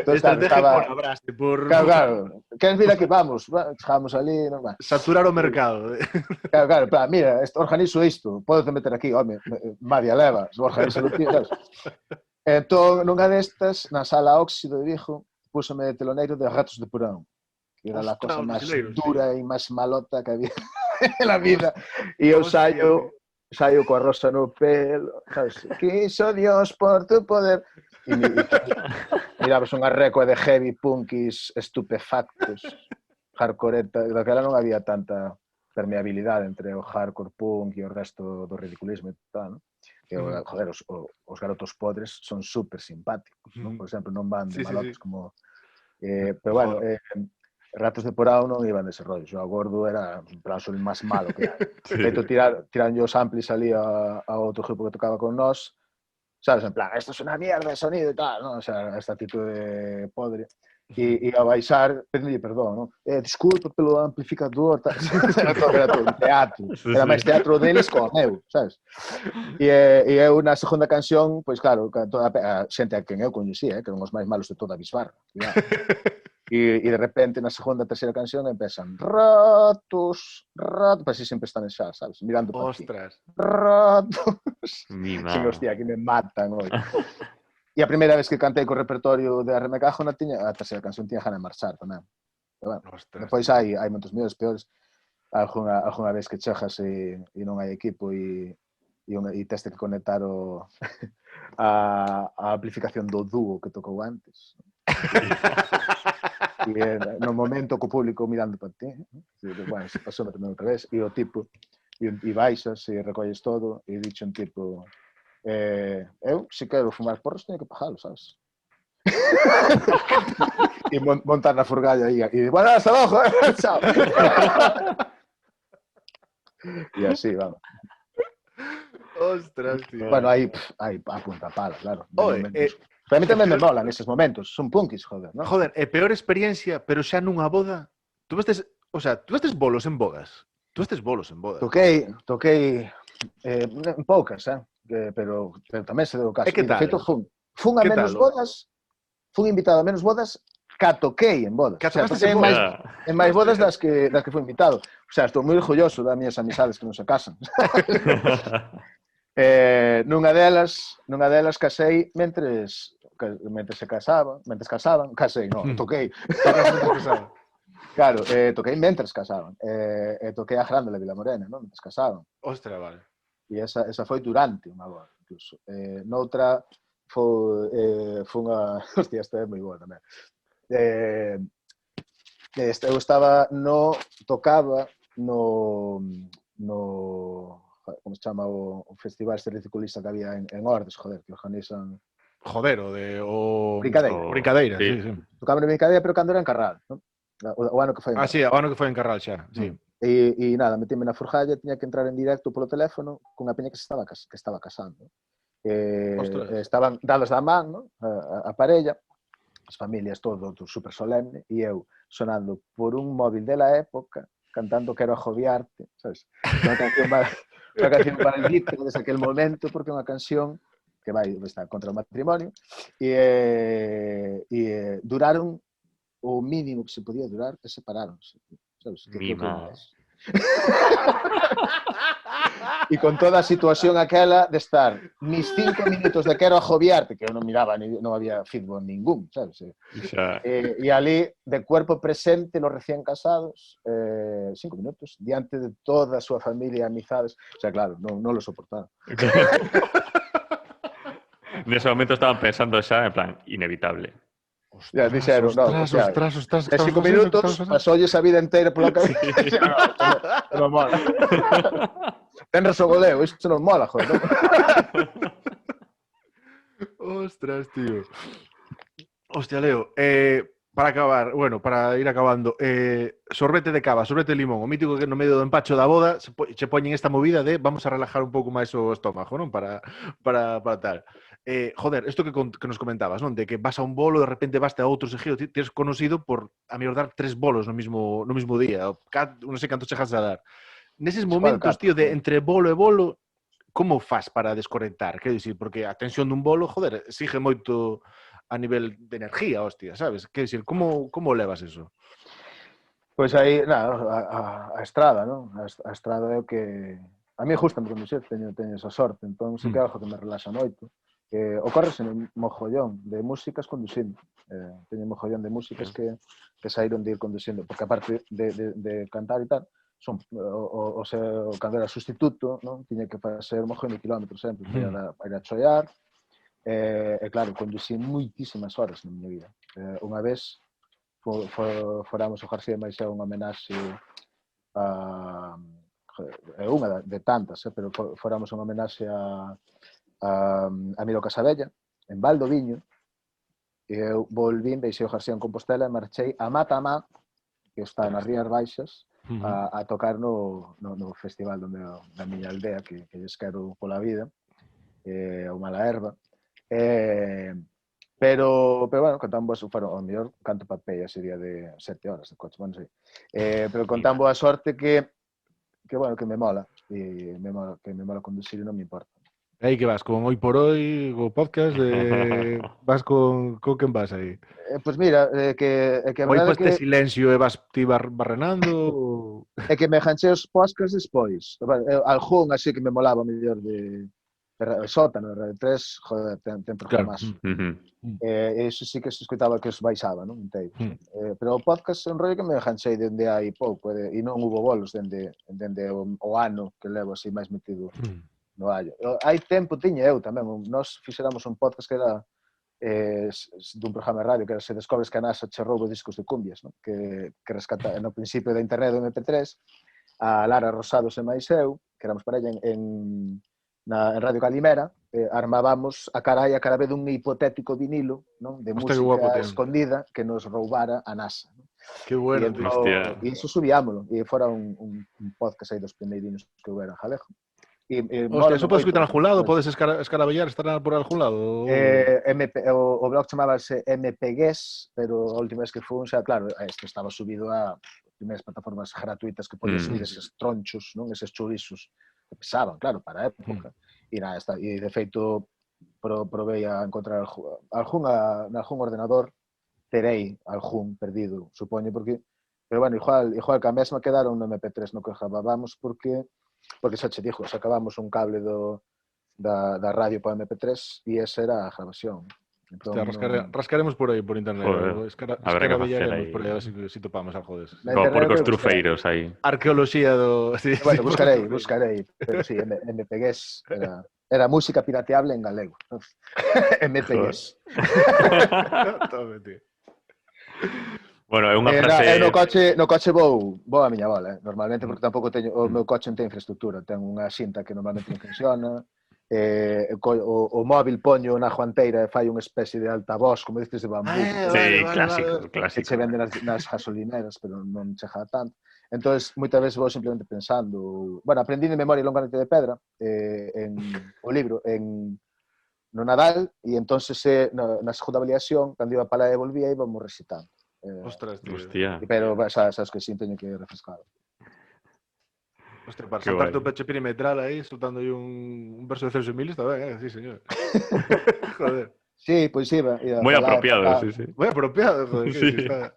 Estrategia por abraste, por... Claro. Queres vir aquí? Vamos. Chegamos ali, normal. Saturar o mercado. Claro, plan, mira, organizo isto, podes meter aquí, home, Madia leva, organiza o tío, sabes? Entón, nunha destas, na sala Óxido de Vigo, púsome de teloneiro de Ratos de Porán, que era a cosa máis dura e máis malota que había en la vida. E eu saio coa rosa no pelo, sabes? Quiso Dios por tu poder. E mirabas unha recua de heavy punkis estupefactos, hardcoreta, daquela non había tanta permeabilidade entre o hardcore punk e o resto do ridiculismo e tal, non? Que, joder, os garotos podres son super simpáticos, non? Por exemplo, non van de malotes como... Pero bueno, Ratos de Porao non iban dese rollo, o gordo era en plan o máis malo que hai. Feito tiran os amplis ali a outro grupo que tocaba con nós, sabes, en plan, esto es una mierda de sonido e tal, non? O sea, esta actitude podre. E a baixar, pedinlle perdón, non? Disculpa pelo amplificador, tal. Era todo un teatro. Era máis teatro deles co meu, sabes? E eu na segunda canción, pois claro, toda a xente a quen eu coñecía, que eran os máis malos de toda a Bisbarra. E de repente na segunda, terceira canción empezan ratos, pues así sempre están xa, sabes? Mirando para ti. Ostras. Ratos. Mi Sí, hostia, aquí me matan hoy. E a primeira vez que cantei co repertorio de Arreme Cajona, a terceira canción tiña gana de marchar tamén. Pero bueno, depois hai moitos mellores, peores. Alguna vez que chegas e non hai equipo e teste que conectar a amplificación do dúo que tocou antes. E no momento co público mirando para ti, bueno, se pasou tamén outra vez, e o tipo, e baixas e recolles todo, e dicho un tipo, eu, se quero fumar porros, teño que pagalo, sabes? E montar na furgalla aí, e bueno, hasta logo, chao. E así, vamos. Ostras, tío. Bueno, aí a punta pala, claro. Para mí tamén me molan eses momentos, son punkis, joder, ¿no? Joder, peor experiencia, pero xa nunha boda. Tú vestes bolos en bodas. Toquei en poucas, pero tamén se deu caso. E que tal? De feito, fun a menos bodas, fun invitado a menos bodas, toquei en bodas. O sea, toquei en máis bodas das que fui invitado. O sea, estou moi orgulloso das miñas amizades que non se casan. Nunha delas casei mentres casaban, casei, non, toquei. Claro, toquei mentres casaban. Toquei a Grande de Vilamorena, non? Mentres casaban. Ostras, vale. E esa foi durante unha boda, incluso. Noutra foi unha... Hostia, esta é moi boa tamén. eu estaba tocaba no como se chama o festival ridiculista que había en Ordes, joder, que organizan Joder, Brincadeira. sí. Tocaba na Brincadeira, pero cando era en Carral, non? O ano que foi en Carral. Sí, o ano que foi en Carral xa, sí. E nada, metíme na forjalla, tiña que entrar en directo polo teléfono cunha peña que estaba casando. Estaban dados da man, non? A parella, as familias todo super solemne, e eu sonando por un móvil de la época, cantando Quero ajobiarte, sabes? Unha canción maldita desde aquel momento, porque é unha canción que vai estar contra o matrimonio, e duraron o mínimo que se podía durar e separáronse. Sabes? Mimas. E con toda a situación aquela de estar mis 5 minutos de Quero ajobiarte, que eu non miraba, non había feedback ningún, sabes? E ali, de cuerpo presente, los recién casados, 5 minutos, diante de toda a súa familia e amizades. O sea, claro, non lo soportaba. Nese momento estaban pensando xa, en plan, inevitable. Ya, dixeron, ostras. 5 minutos, pasoulles a vida inteira pola cabeza. Non mola. Ten resogodeo, isto non mola, joder. Ostras, tío. Hostia, Leo, para acabar, bueno, para ir acabando, sorbete de cava, sorbete de limón, o mítico que no medio do empacho da boda se poñen esta movida de vamos a relajar un pouco máis o estómago, non? Para tal. Joder, isto que nos comentabas, non? De que vas a un bolo, de repente vas a outro seguido, tienes conocido por a mellor dar 3 bolos no mismo día, non sei canto chegas a dar. Neses momentos, tío, de entre bolo e bolo, como fas para desconectar? Quero dicir, porque a tensión dun bolo, joder, exige moito a nivel de energía, hostia, sabes? Quero dicir, como levas eso? Pois aí, nada, a estrada, non? A estrada é o que... A mí gustame conducir, teño esa sorte, entón sí que é algo que me relaxa moito. Ocorrese un mogollón de músicas conducindo. Teño un mogollón de músicas que saíron de ir conducindo, porque aparte de cantar e tal, cando era sustituto, non? Tiña que facer un mogollón de kilómetros sempre, para ir a choiar. Claro, conducí moitísimas horas na miña vida. Unha vez foramos o García máis unha homenaxe a unha de tantas, pero foramos unha homenaxe a Miro Casabella, en Valdoviño, e eu volvín, deixei o García en Compostela e marchei a Matamá, que está nas Rías Baixas, a tocar no festival da miña aldea, que lles quero pola vida, o Malaherba. Pero bueno, con tan boa sorte, o mellor canto papel sería de 7 horas de coche, bueno, sei. Pero con tan boa sorte que bueno, que me mola, que me mola conducir e non me importa. Aí que vas, con Hoy por Hoy, o podcast, vas con quen vas aí? Pois mira, que a verdade é que... silencio e vas ti barrenando? É que me janchei os podcasts despois. Algún así que me molaba mellor de Sótano, de Radio 3, joder, ten programas. Eso sí que se escutaba que os baixaba, non? Inteiro. Pero o podcast é un rollo que me janchei dende hai pouco, e non hubo bolos dende o ano que levo así máis metido no allo. Hai tempo tiña eu tamén, nós fixéramos un podcast que era dun programa de radio que era Se descobres que a NASA che rouba discos de cumbias, non? Que rescata no principio da internet do MP3, a Lara Rosados e máis eu, que éramos parella en Radio Calimera, armábamos a cara a cara B dun hipotético vinilo, non? De música escondida que nos roubara a NASA. Que bueno, tío. E iso subíámolo, e fora un podcast aí dos primeirinhos que houbera Jalejo. Hostia, eso podes escutar algún lado? Podes escaravellar, estar por algún lado? O blog chamábase MPGues, pero a última vez que fun, xa, claro, este estaba subido a primeiras plataformas gratuitas que podías ir eses tronchos, non? Eses chorizos que pesaban, claro, para a época. E de feito, provei a encontrar algún ordenador, terei algún perdido, supoño, porque, pero bueno, igual que a mesma quedaron no MP3 no que grabábamos, porque xa che dixo, sacábamos un cable da radio para MP3 e esa era a grabación. Entón, rascaremos por aí, por internet. Habrá que facer aí. Por aí, a ver se topamos algo deses. Como porcos trufeiros aí. Arqueoloxía do... Bueno, buscarei. Pero sí, MPGues era música pirateable en galego. MPGues. Bueno, é unha frase... no coche vou a miña bola, normalmente, porque tampouco teño, o meu coche non ten infraestructura, ten unha cinta que normalmente non funciona, o móvil poño na guanteira e fai unha especie de altavoz, como dices, de bambú. Sí, clásico. Que se vende nas gasolineras, pero non chega a tanto. Entón, moitas veces vou simplemente pensando... Bueno, aprendí de memoria Longanete de Pedra, en o libro, no Nadal, e entón na segunda avaliación, cando iba para lá e volvía, íbamos recitando. Ostras, tío. Hostia. Pero sabes que sí, teño que refrescar. Hostia, para Qué saltarte guay. un peche perimetral aí, soltando aí un verso de Celso Emilio, está ben, sí, señor. Joder. Sí, pois iba. Moi apropiado, sí. Moi apropiado, joder, Sí. que está...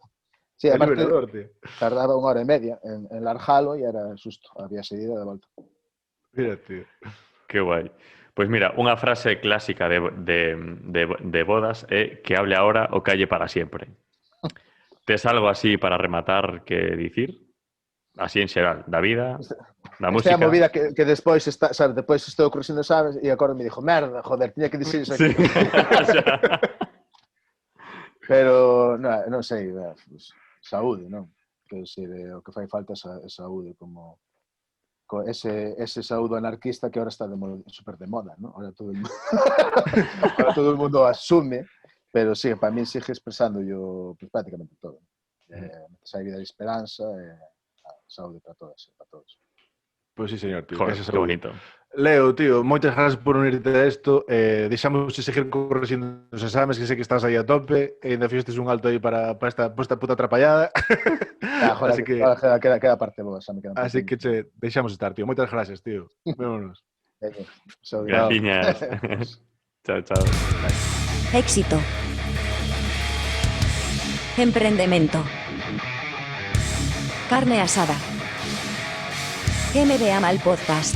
Sí, É aparte, liberador, tío. tardaba 1 hora e media en largalo e era susto, había seguida de volta. Mira, tío. Que guai. Pois mira, unha frase clásica de bodas é que hable ahora o calle para siempre. Tes algo así para rematar que dicir? Así en xeral, da vida, da música. Esta é a movida que despois está, sabes, despois estou corrixindo exames e agora me dixo, merda, joder, tiña que dicir iso aquí. Sí. Pero, non sei, pues, saúde, non? Que o que fai falta é saúde, como ese saúdo anarquista que ahora está super de moda, ¿no? Ahora todo el mundo asume, pero sí, para mí sigue expresando yo pues, prácticamente todo. Esa vida de esperanza, saúde para todas e para todos. Pois sí, señor, tío. Joder, Esa que saúde. bonito. Leo, tío, moitas gracias por unirte a isto. Deixamos seguir corrixindo os exames, que sei que estás aí a tope, e ainda fixestes un alto aí para esta puta atrapallada. Joder, Así que... queda parte boa, xa me quedan. Así que che deixamos estar, tío. Moitas gracias, tío. Vémonos. Graciñas. Chao, chao. Éxito. Emprendimiento. Carne asada. MBA Mal Podcast.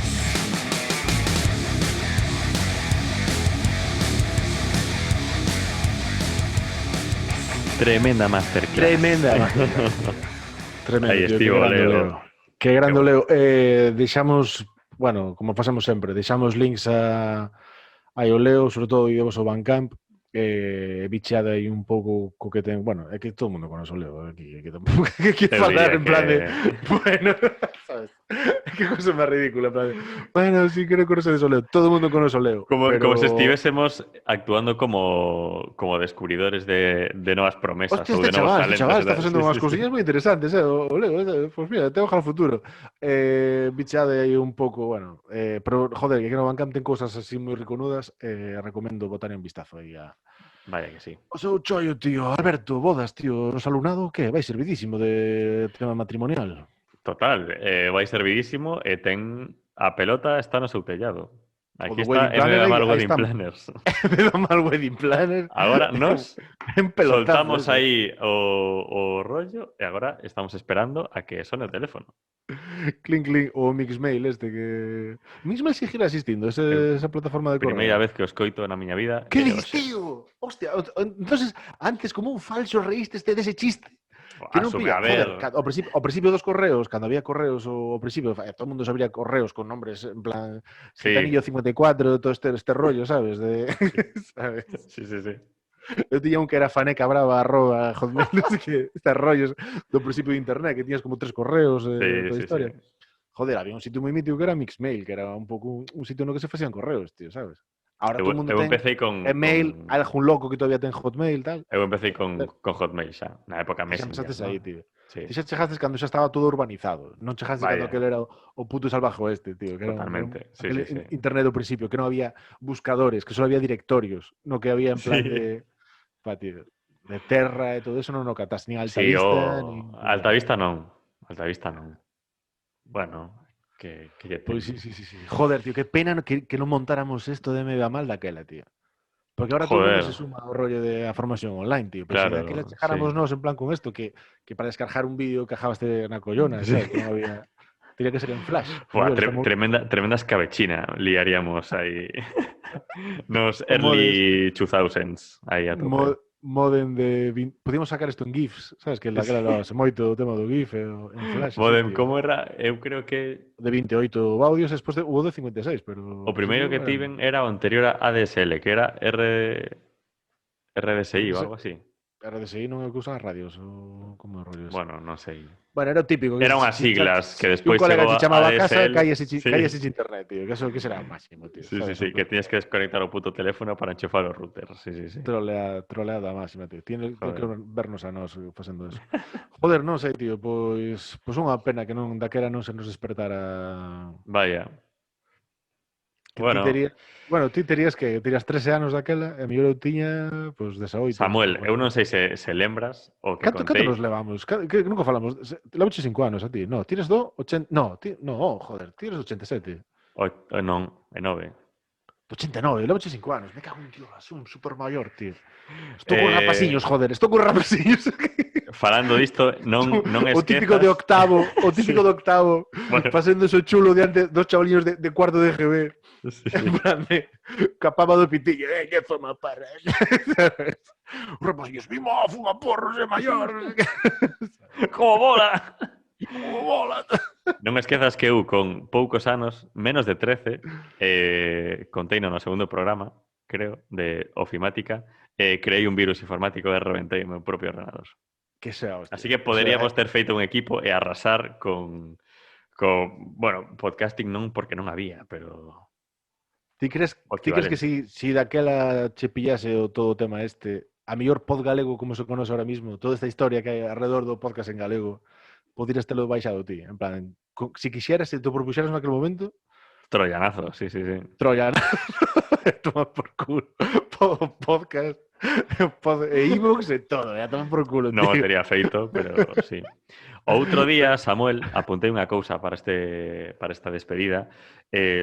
Tremenda masterclass. Tremenda. Tremendo, Aí tío. estivo, Que grande Leo. Que grande, Leo. Deixamos, bueno, como pasamos sempre, deixamos links a o Leo, sobre todo, e vos ao Bandcamp, bicheada aí un pouco co que ten... Bueno, é que todo o mundo conoce o Leo aquí, que tampouco que Eu falar diría en plan de... que- Bueno, sabes? Que cosa máis ridícula, en plan de... Bueno, sí, creo que conocedes o Leo. Todo o mundo conoce o Leo. Como, pero... como si estuviésemos actuando como descubridores de nuevas promesas Hostia, ou de nuevos talentos. chaval está ¿verdad? facendo unhas cosillas moi interesantes, o Leo, pues mira, te ojalá o futuro. Bichade aí un pouco, bueno, pero, joder, que no Bandcamp ten cousas así moi reconudas, recomendo botar un vistazo aí a... Vaya que sí. O seu chollo, tío. Alberto, bodas, tío, nos alumnado, que vai servidísimo de tema matrimonial. Total, vai servidísimo e ten a pelota está no seu tellado. Aquí do está wedding planner, MBA aí Wedding estamos. Planners. Me da mal wedding planner. Agora nos En pelotazos, soltamos aí o rollo e agora estamos esperando a que sone o teléfono. Clink, clink, o Mixmail este que... Mixmail seguirá existindo, esa plataforma de correo. Primeira vez que os coito na miña vida. ¿Qué e dices, hoxe. tío? Hostia, entonces, antes como un falso reíste dese chiste. Que non Asume, pilla, a ver. joder, ao principio dos correos, cando había correos, ao principio, todo o mundo sabría correos con nombres, en plan, Sí. Gitanillo 54, todo este rollo, sabes? ¿Sabes? Sí, sí, sí. Eu tiña un que era fanecabrava@hotmail, no sé que, estes rollos do principio de internet, que tiñas como 3 correos Sí, toda a sí, historia. sí. Joder, había un sitio moi mítico que era Mixmail, que era un pouco un sitio no que se facían correos, tío, sabes? Ahora todo o mundo Eu ten empecé con email, algún loco que todavía ten Hotmail, tal. Eu empecé con Hotmail xa, na época Xa Messenger. empezaste ¿no? aí, tío. Sí. Ti xa chegastes cando xa estaba todo urbanizado. Non chegastes Vaya. cando aquel era o puto salvaje oeste, tío. Que Totalmente. Sí, aquel sí, sí. internet do principio, que non había buscadores, que só había directorios. No que había en plan Sí. de... Pa, tío, de terra e todo eso non o catas. Nin Sí, Altavista, nin... Altavista non. Altavista non. Bueno, que lle Pois ten. sí. Joder, tío, que pena que non montáramos esto de MBA mal daquela, tío. Porque ahora todo o mundo Joder. se suma ao rollo de a formación online, tío. Pero Claro, se daquela chegáramos sí. nós en plan con esto, que para descargar un vídeo que ajabaste na collona, sabes? Que non había... Tenía que ser en flash. Buah, Joder, estamos- tremenda escabechina liaríamos aí. Nos O early 2000s. Aí a tope. modem de... Podíamos sacar isto en GIFs, sabes? Que daquela levase moito o tema do GIF en flash. Modem, así, tío. como era? Eu creo que De 28 audios, despois hubo de 56, pero... o primeiro que tiven era o anterior a ADSL, que era RDSI ou algo así. RDSI non é o que usan as radios, ou como é o rollo ese? Bueno, non sei. Bueno, era o típico. Eran unhas siglas que un despois colega chegou te chamaba a casa, ADSL. cállase internet, tío. Que eso que será o máximo, tío. Sí, ¿sabes? que tienes que desconectar o puto teléfono para enchufar o router. Sí. Troleada máxima, tío. Tiene que Joder. vernos a nós facendo eso. Joder, non sei, tío, pois unha pena que non daquera non se nos despertara. Vaya. Que Bueno, ti terías que tiras 13 anos daquela, e a mellor eu tiña, pois, 18. Samuel, eu non sei se lembras o que Canto contei. nos levamos? Que nunca falamos. Levache 5 anos a ti. No, tires do 80. No, joder, tires do 87. Non, é 9. 89, levache 5 anos. Me cago en Dios, un super maior, tío. Estou con rapaciños, joder, estou con rapaciños. Falando disto, non esquezas... O típico de octavo, Bueno. facendo eso chulo diante dos chavaliños de cuarto de GB. Sí. En plan de capaba do pitillo, que forma para. Os rapaciños, mimo, fuma porros, é maior. Como bola! Como bola. Non esquezas que eu, con poucos anos, menos de 13, conteino no segundo programa, creo, de Ofimática, creei un virus informático e reventei o meu propio ordenador. Que sea, hostia. Así que poderíamos ter feito un equipo e arrasar con bueno, podcasting non porque non había, pero... Ti crees que si daquela che pillase o todo o tema a mellor pod galego como se conoce ahora mismo, toda esta historia que hai alrededor do podcast en galego, poderías telo baixado ti, en plan, si quixeras, se te propuxeras naquele momento, Troyanazo, sí. Troyan, toma por culo, podcast, e-books e todo, a tomar por culo, Non o tío. tería feito, pero sí. Outro día, Samuel, apuntei unha cousa para esta despedida.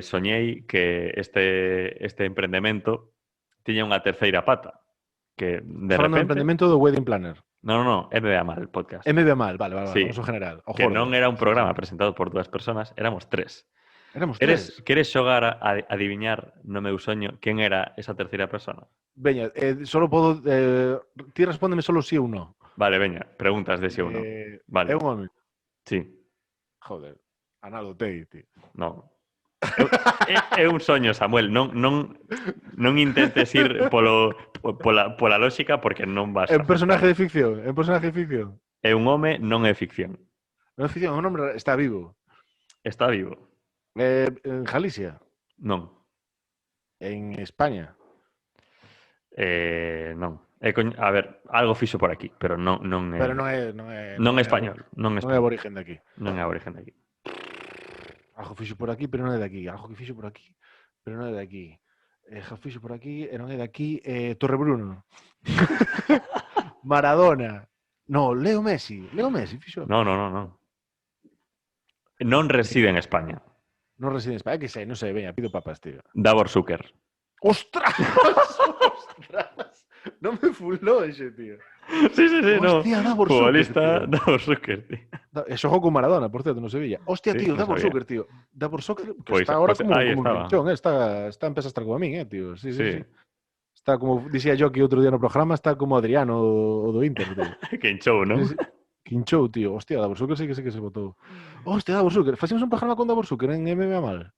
Soñei que este emprendemento tiña unha terceira pata. Que de Falando do repente... emprendemento do Wedding Planner. No, MBA Mal, podcast. MB mal, vale, Sí. vamos ao general. Ao Que jordo. non era un programa presentado por 2 personas, éramos 3. Éramos tres. Queres xogar a adiviñar no meu soño quen era esa terceira persona? Veña, solo podo... ti respóndeme solo sí ou no. Vale, veña, preguntas de si ou non. Vale. É un home. Sí. Joder, Analo Tei, tío. Non. É un soño, Samuel. Non intentes ir pola lógica porque non vas É un personaje de ficción. É un home, non é ficción. Non é ficción, é un hombre está vivo. Está vivo. En Galicia. Non. En España. Non. A ver, algo fixo por aquí, pero non é... Pero non é español. Non é aborigen de aquí. Non é aborigen de aquí. Algo fixo por aquí, pero non é de aquí. Algo que fixo por aquí, pero non é de aquí. Algo fixo por aquí e non é de aquí. Torrebruno. Maradona. No, Leo Messi fixo. Non. Non reside en España. Non reside en España, que sei, non sei, veña, pido papas, tío. Davor Zucker. ¡Ostras! ¡Ostras! Non me fuló ese, tío. Sí, no. Hostia, Davor Futbolista Zucker, tío. Davor Zucker, tío. Xogou con Maradona, por certo, no Sevilla. Hostia, Sí, tío, non Davor sabía. Zucker, tío. Davor Zucker, que Pois- está ahora pois como aí un estaba. pinchón, está empeza a estar como a min, tío. Sí. Sí. Está como, dicía yo que outro día no programa, está como Adriano o do Inter, tío. Que enchou, non? Sí. Quinchou, tío. Hostia, Davor Zucker sí que se botou. Hostia, Davor Zucker. Facemos un programa con Davor Zucker en MMA Mal.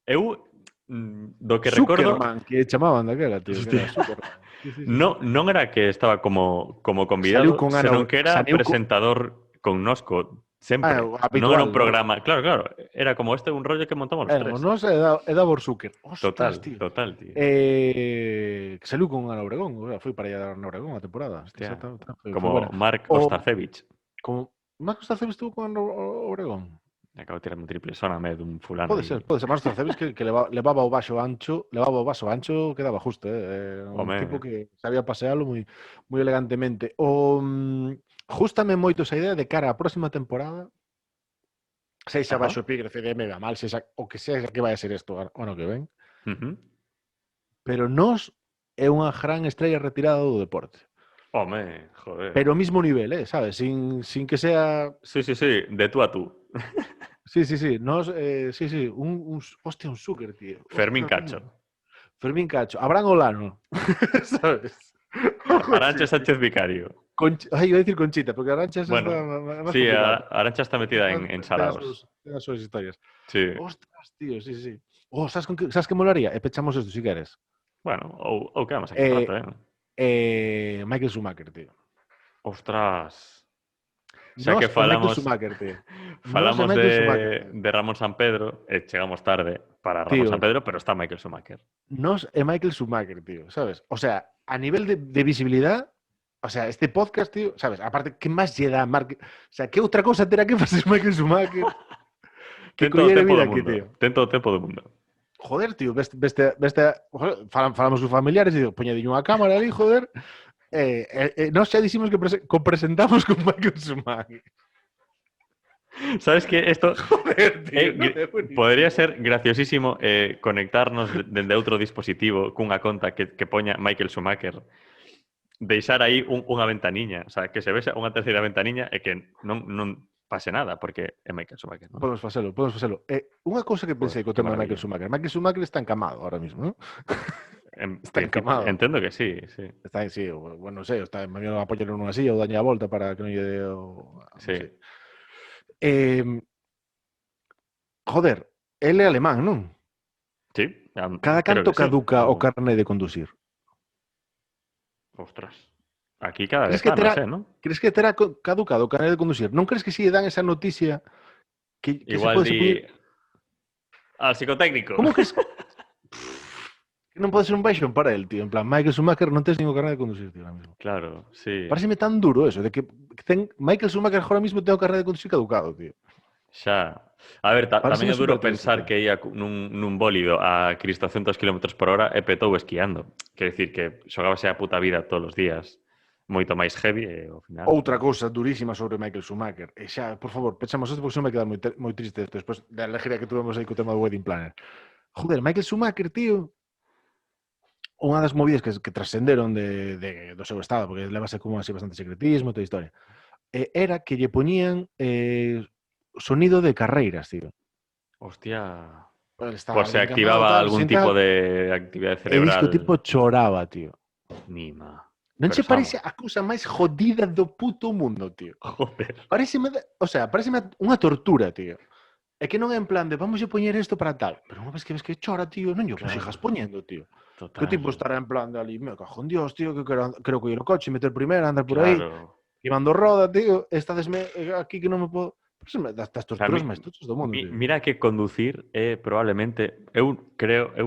Eu, do que recordo, Zuckerman, que chamaban daquela, tío. Que era Zuckerman. Sí. non era que estaba como convidado, Saliu con Ana- senón que era saliu con- presentador connosco sempre. O habitual, Non era un ¿no? programa, claro, era como un rollo que montamos los tres. Non sei, é Davor Zucker. Ostras, tío. Total, tío. Que saliu con Ana Obregón, o sea, foi para allá Ana Obregón a temporada. Hostia, Foi Como buena. Mark O- Ostarcevich. Como Marcos Tarcevis estuvo con Ana Obregón. Acabo de tirar un triple soname dun fulano. Pode ser. Marcos Tarcevis que levaba o vaso ancho, que daba justo, un Home. tipo que sabía pasealo moi elegantemente. Gústame moito esa idea de cara á próxima temporada. Sexa Ajá. baixo epígrafe de MB Mal, o que sexa que vai a ser isto o ano que ven. Ujú. Pero nos é unha gran estrella retirada do deporte. Home, joder. Pero ao mismo nivel, sabes? Sin que sea... Sí, de tú a tú. Sí. Nos, sí. Hostia, un Zucker, tío. Fermín Hostia, Cacho. Fermín Cacho. Abraham Olano. ¿Sabes? Arancha Sánchez Vicario. Iba a decir Conchita, porque Arancha es Bueno, más Sí, complicado. Arancha está metida en Saraos. Tenga sus historias. Sí. Ostras, tío, sí. ¿Sabes qué molaría? Pechamos esto si quieres. Bueno, ou quedamos aquí un rato, Michael Schumacher, tío. Ostras. Xa Nos que e Michael falamos Schumacher, tío. falamos Michael Schumacher, tío. de Ramón San Pedro, chegamos tarde para Ramón Tío, San Pedro, pero está Michael Schumacher. Nos e Michael Schumacher, tío, ¿sabes? O sea, a nivel de visibilidad, o sea, este podcast, tío, ¿sabes? Aparte, ¿qué más llega a Mark? O sea, ¿qué outra cosa terá que facer Michael Schumacher? Que Ten todo o collere tempo vida do aquí, mundo. tío. Ten todo o tempo do mundo. Joder, tío, falamos con familiares e digo, poñadiño unha cámara ali, joder. Nós xa diximos que presentamos con Michael Schumacher. Sabes que esto Joder, tío, no é buenísimo. podría ser graciosísimo conectarnos dende outro dispositivo cunha conta que poña Michael Schumacher, deixar aí unha ventaniña, o sea, que se vexa unha terceira ventaniña e que non pase nada, porque é Michael Schumacher, non? Podemos facelo. Unha cousa que pensei co Que tema de maravilla. Michael Schumacher. Michael Schumacher está encamado ahora mismo, ¿no? Está Principio, encamado. entendo que sí, sí. Está en sí, bueno, non sei, está en medio de apoyar nunha silla ou daña a volta para que non lle dé o... Sí. Non sei. Joder, ele é alemán, non? Sí. Cada creo canto que sí. caduca o carné de conducir. Ostras. Aquí cada Crees vez que menos, terá- ¿no? Crees que terá caducado o carné de conducir? Non crees que si lle dan esa noticia que Igual se di al psicotécnico. Como que es... Que non pode ser un baixón para el, tío. En plan, Michael Schumacher non tes ningún carné de conducir, tío, ahora mismo. Claro, sí. Pareceme tan duro eso, de que Michael Schumacher ahora mismo ten o carné de conducir caducado, tío. Xa. A ver, Pareceme tamén é duro supertriste, pensar tío. que ia nun bólido a Cristo 100 km/h e petou esquiando. Quer dicir que xogábase a puta vida todos os días moito máis heavy e ao final... Outra cousa durísima sobre Michael Schumacher. E xa, por favor, pechamos isto porque se me queda moi triste isto despois da alegría que tuvemos aí co tema do Wedding Planner. Joder, Michael Schumacher, tío, unha das movidas que trascenderon do seu estado, porque levase como así bastante secretismo e toda a historia, era que lle poñían sonido de carreiras, tío. Hostia... Ele estaba Por se encantado, activaba tal, algún sentado, tipo de actividade E cerebral. disco tipo choraba, tío. Nima. Non che Pero parece a cousa máis jodida do puto mundo, tío? Joder. Pareceme unha tortura, tío. É que non é en plan de vamos a poñer isto para tal, pero unha vez que chora, tío, non lle Claro. sigas poñendo, tío. Total. Que tipo estará en plan de ali, me cajo en Dios, tío, que creo que ir o coche, meter primeira, andar por aí, Claro. llevando roda, tío, estadesme aquí que non me podo... Pareceme das torturas máis tochas do mundo, tío. Mira que conducir é probablemente, eu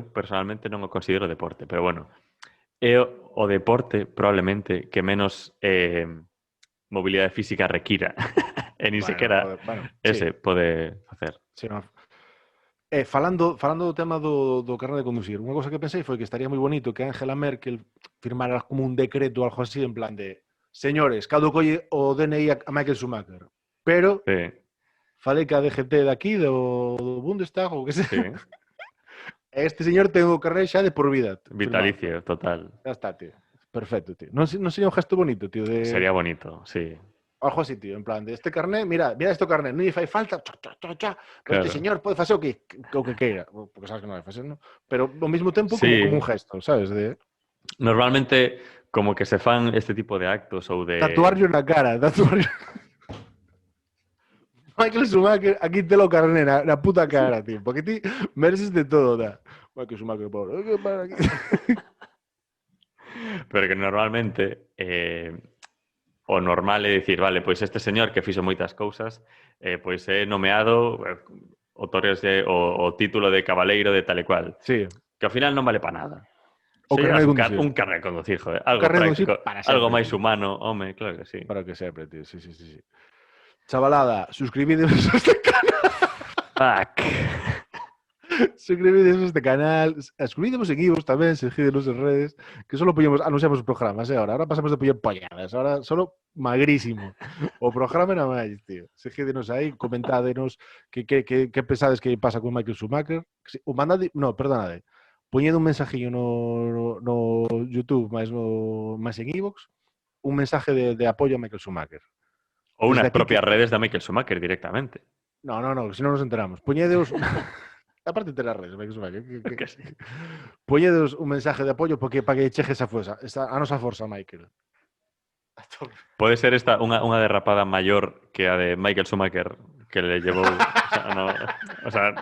personalmente non o considero deporte, pero bueno, é o deporte probablemente que menos mobilidade física requira. E nin sequera ese pode facer. Sí, no. Falando do tema do carné de conducir, unha cosa que pensei foi que estaría moi bonito que Angela Merkel firmara como un decreto ou algo así en plan de señores, caducolle o DNI a Michael Schumacher, pero Sí, falei que a DGT de aquí, do Bundestag ou que sei, sí. este señor ten o carné xa de por vida. Vitalicio, total. Ya está, tío. Perfecto, tío. Non sería un gesto bonito, tío, de... Sería bonito, sí. Algo así, tío, en plan, de este carné, mira este carné, non lle fai falta, pero Claro. este señor pode facer o que queira, porque sabes que non vai facer, non? Pero ao mesmo tempo Sí. como un gesto, sabes? De Normalmente, como que se fan este tipo de actos ou de... tatuarlo na cara, Michael Schumacher, aquí te lo carné na puta cara, tío, porque ti mereces de todo, da. Michael Schumacher, pobre, que para aquí. Pero que normalmente o normal é dicir, vale, pois este señor que fixo moitas cousas, pois é nomeado otorgaslle o título de cabaleiro de tal e cual. Sí. Que ao final non vale para nada. O Se carné de llevas conducir. un carné de conducir, joder. Algo carné de conducir práctico, para sempre, algo máis tío. humano, home, claro que sí. Para que sempre, tío, sí. Chavalada, suscribídeos a este canal. Fuck. Suscribídeos a este canal, suscribídeos en Ivos tamén, seguídenos en redes, que solo anunciamos os programas, ahora pasamos de poñer polladas, ahora solo magrísimo. O programa era máis, tío. Seguídenos aí, comentádenos que pensades que pasa con Michael Schumacher. O mandade, no, perdonade. Poñede un mensajillo no YouTube, máis en Ivox, un mensaje de apoio a Michael Schumacher. Ou Desde nas aquí propias redes da Michael Schumacher directamente. No, si non nos enteramos. Poñedeos... Aparte de las redes, Michael Schumacher. Poñedeos un mensaje de apoio para que cheje esa fuerza, a nosa forza, Michael. Pode ser esta unha derrapada maior que a de Michael Schumacher que le llevou... o sea,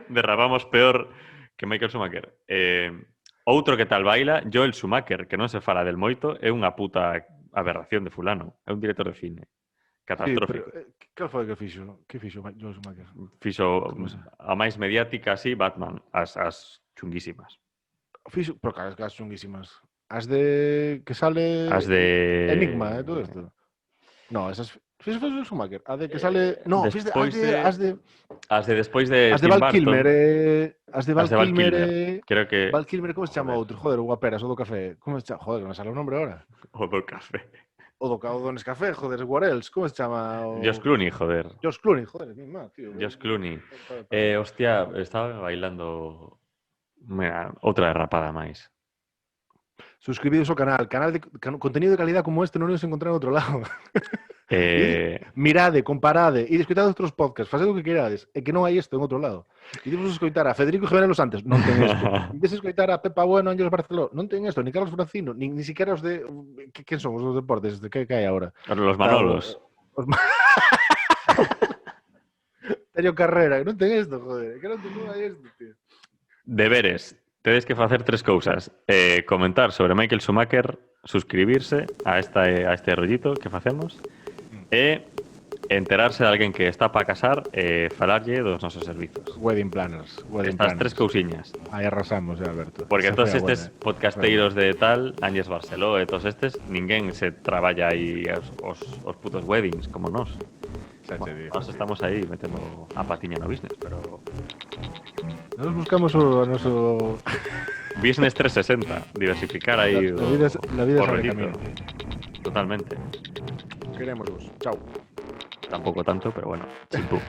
derrapamos peor que Michael Schumacher. Outro que tal baila, Joel Schumacher, que non se fala del moito, é unha puta aberración de fulano. É un director de cine. Catastrófico. Sí, cal foi que fixo? Que fixo Joel Schumacher? Fixo a máis mediática, así, Batman. As chunguísimas. Fixo, pero claro, as chunguísimas. As de... que sale... As de... Enigma, todo isto. No, esas... Fixo Joel Schumacher. A de que sale... No, fixo as de... As de despois de as de Val Kilmer, as de Val Kilmer, creo que... Val Kilmer, como se chama outro? Joder, o Guaperas, o do café. Como se chama? Joder, non me sale o nombre ahora. O do café. O do Nescafé, joder, what else? Como se chama? Josh Clooney, joder. Josh Clooney, joder, mi má, tío. Josh Clooney. Hostia, estaba bailando... Mira, outra derrapada máis. Suscribidos ao canal. Contenido de calidad como este non nos encontrar en outro lado. Mirade, comparade e escoitade outros podcasts, facede o que queirades, e que non hai isto en outro lado. E dimos escoitar a Federico Jiménez Los Santos, non ten isto. E des escoitar a Pepa Bueno, Ángeles Barceló, non ten isto, ni Carlos Francino, ni siquiera os de... Quen son os dos deportes? De que hai agora? Los Manolos. Teño Carrera, non ten isto, joder. Que non ten isto, tío. Deberes. Tedes que facer 3 cousas. Comentar sobre Michael Schumacher, suscribirse a este rollito que facemos e enterarse de alguén que está para casar e falarlle dos nosos servizos. Wedding planners. Estas 3 cousiñas. Aí arrasamos, Alberto. Porque todos estes podcasteiros de tal, Ángeles Barceló e todos estes, ninguén se traballa aí os putos weddings como nós. Nós estamos aí metendo a patiña no business, pero... Nos buscamos o noso... Business 360, diversificar aí la vida o sabe rollito. camino. Totalmente. Queremos vos. Chao. Tampoco tanto, pero bueno, chimpú.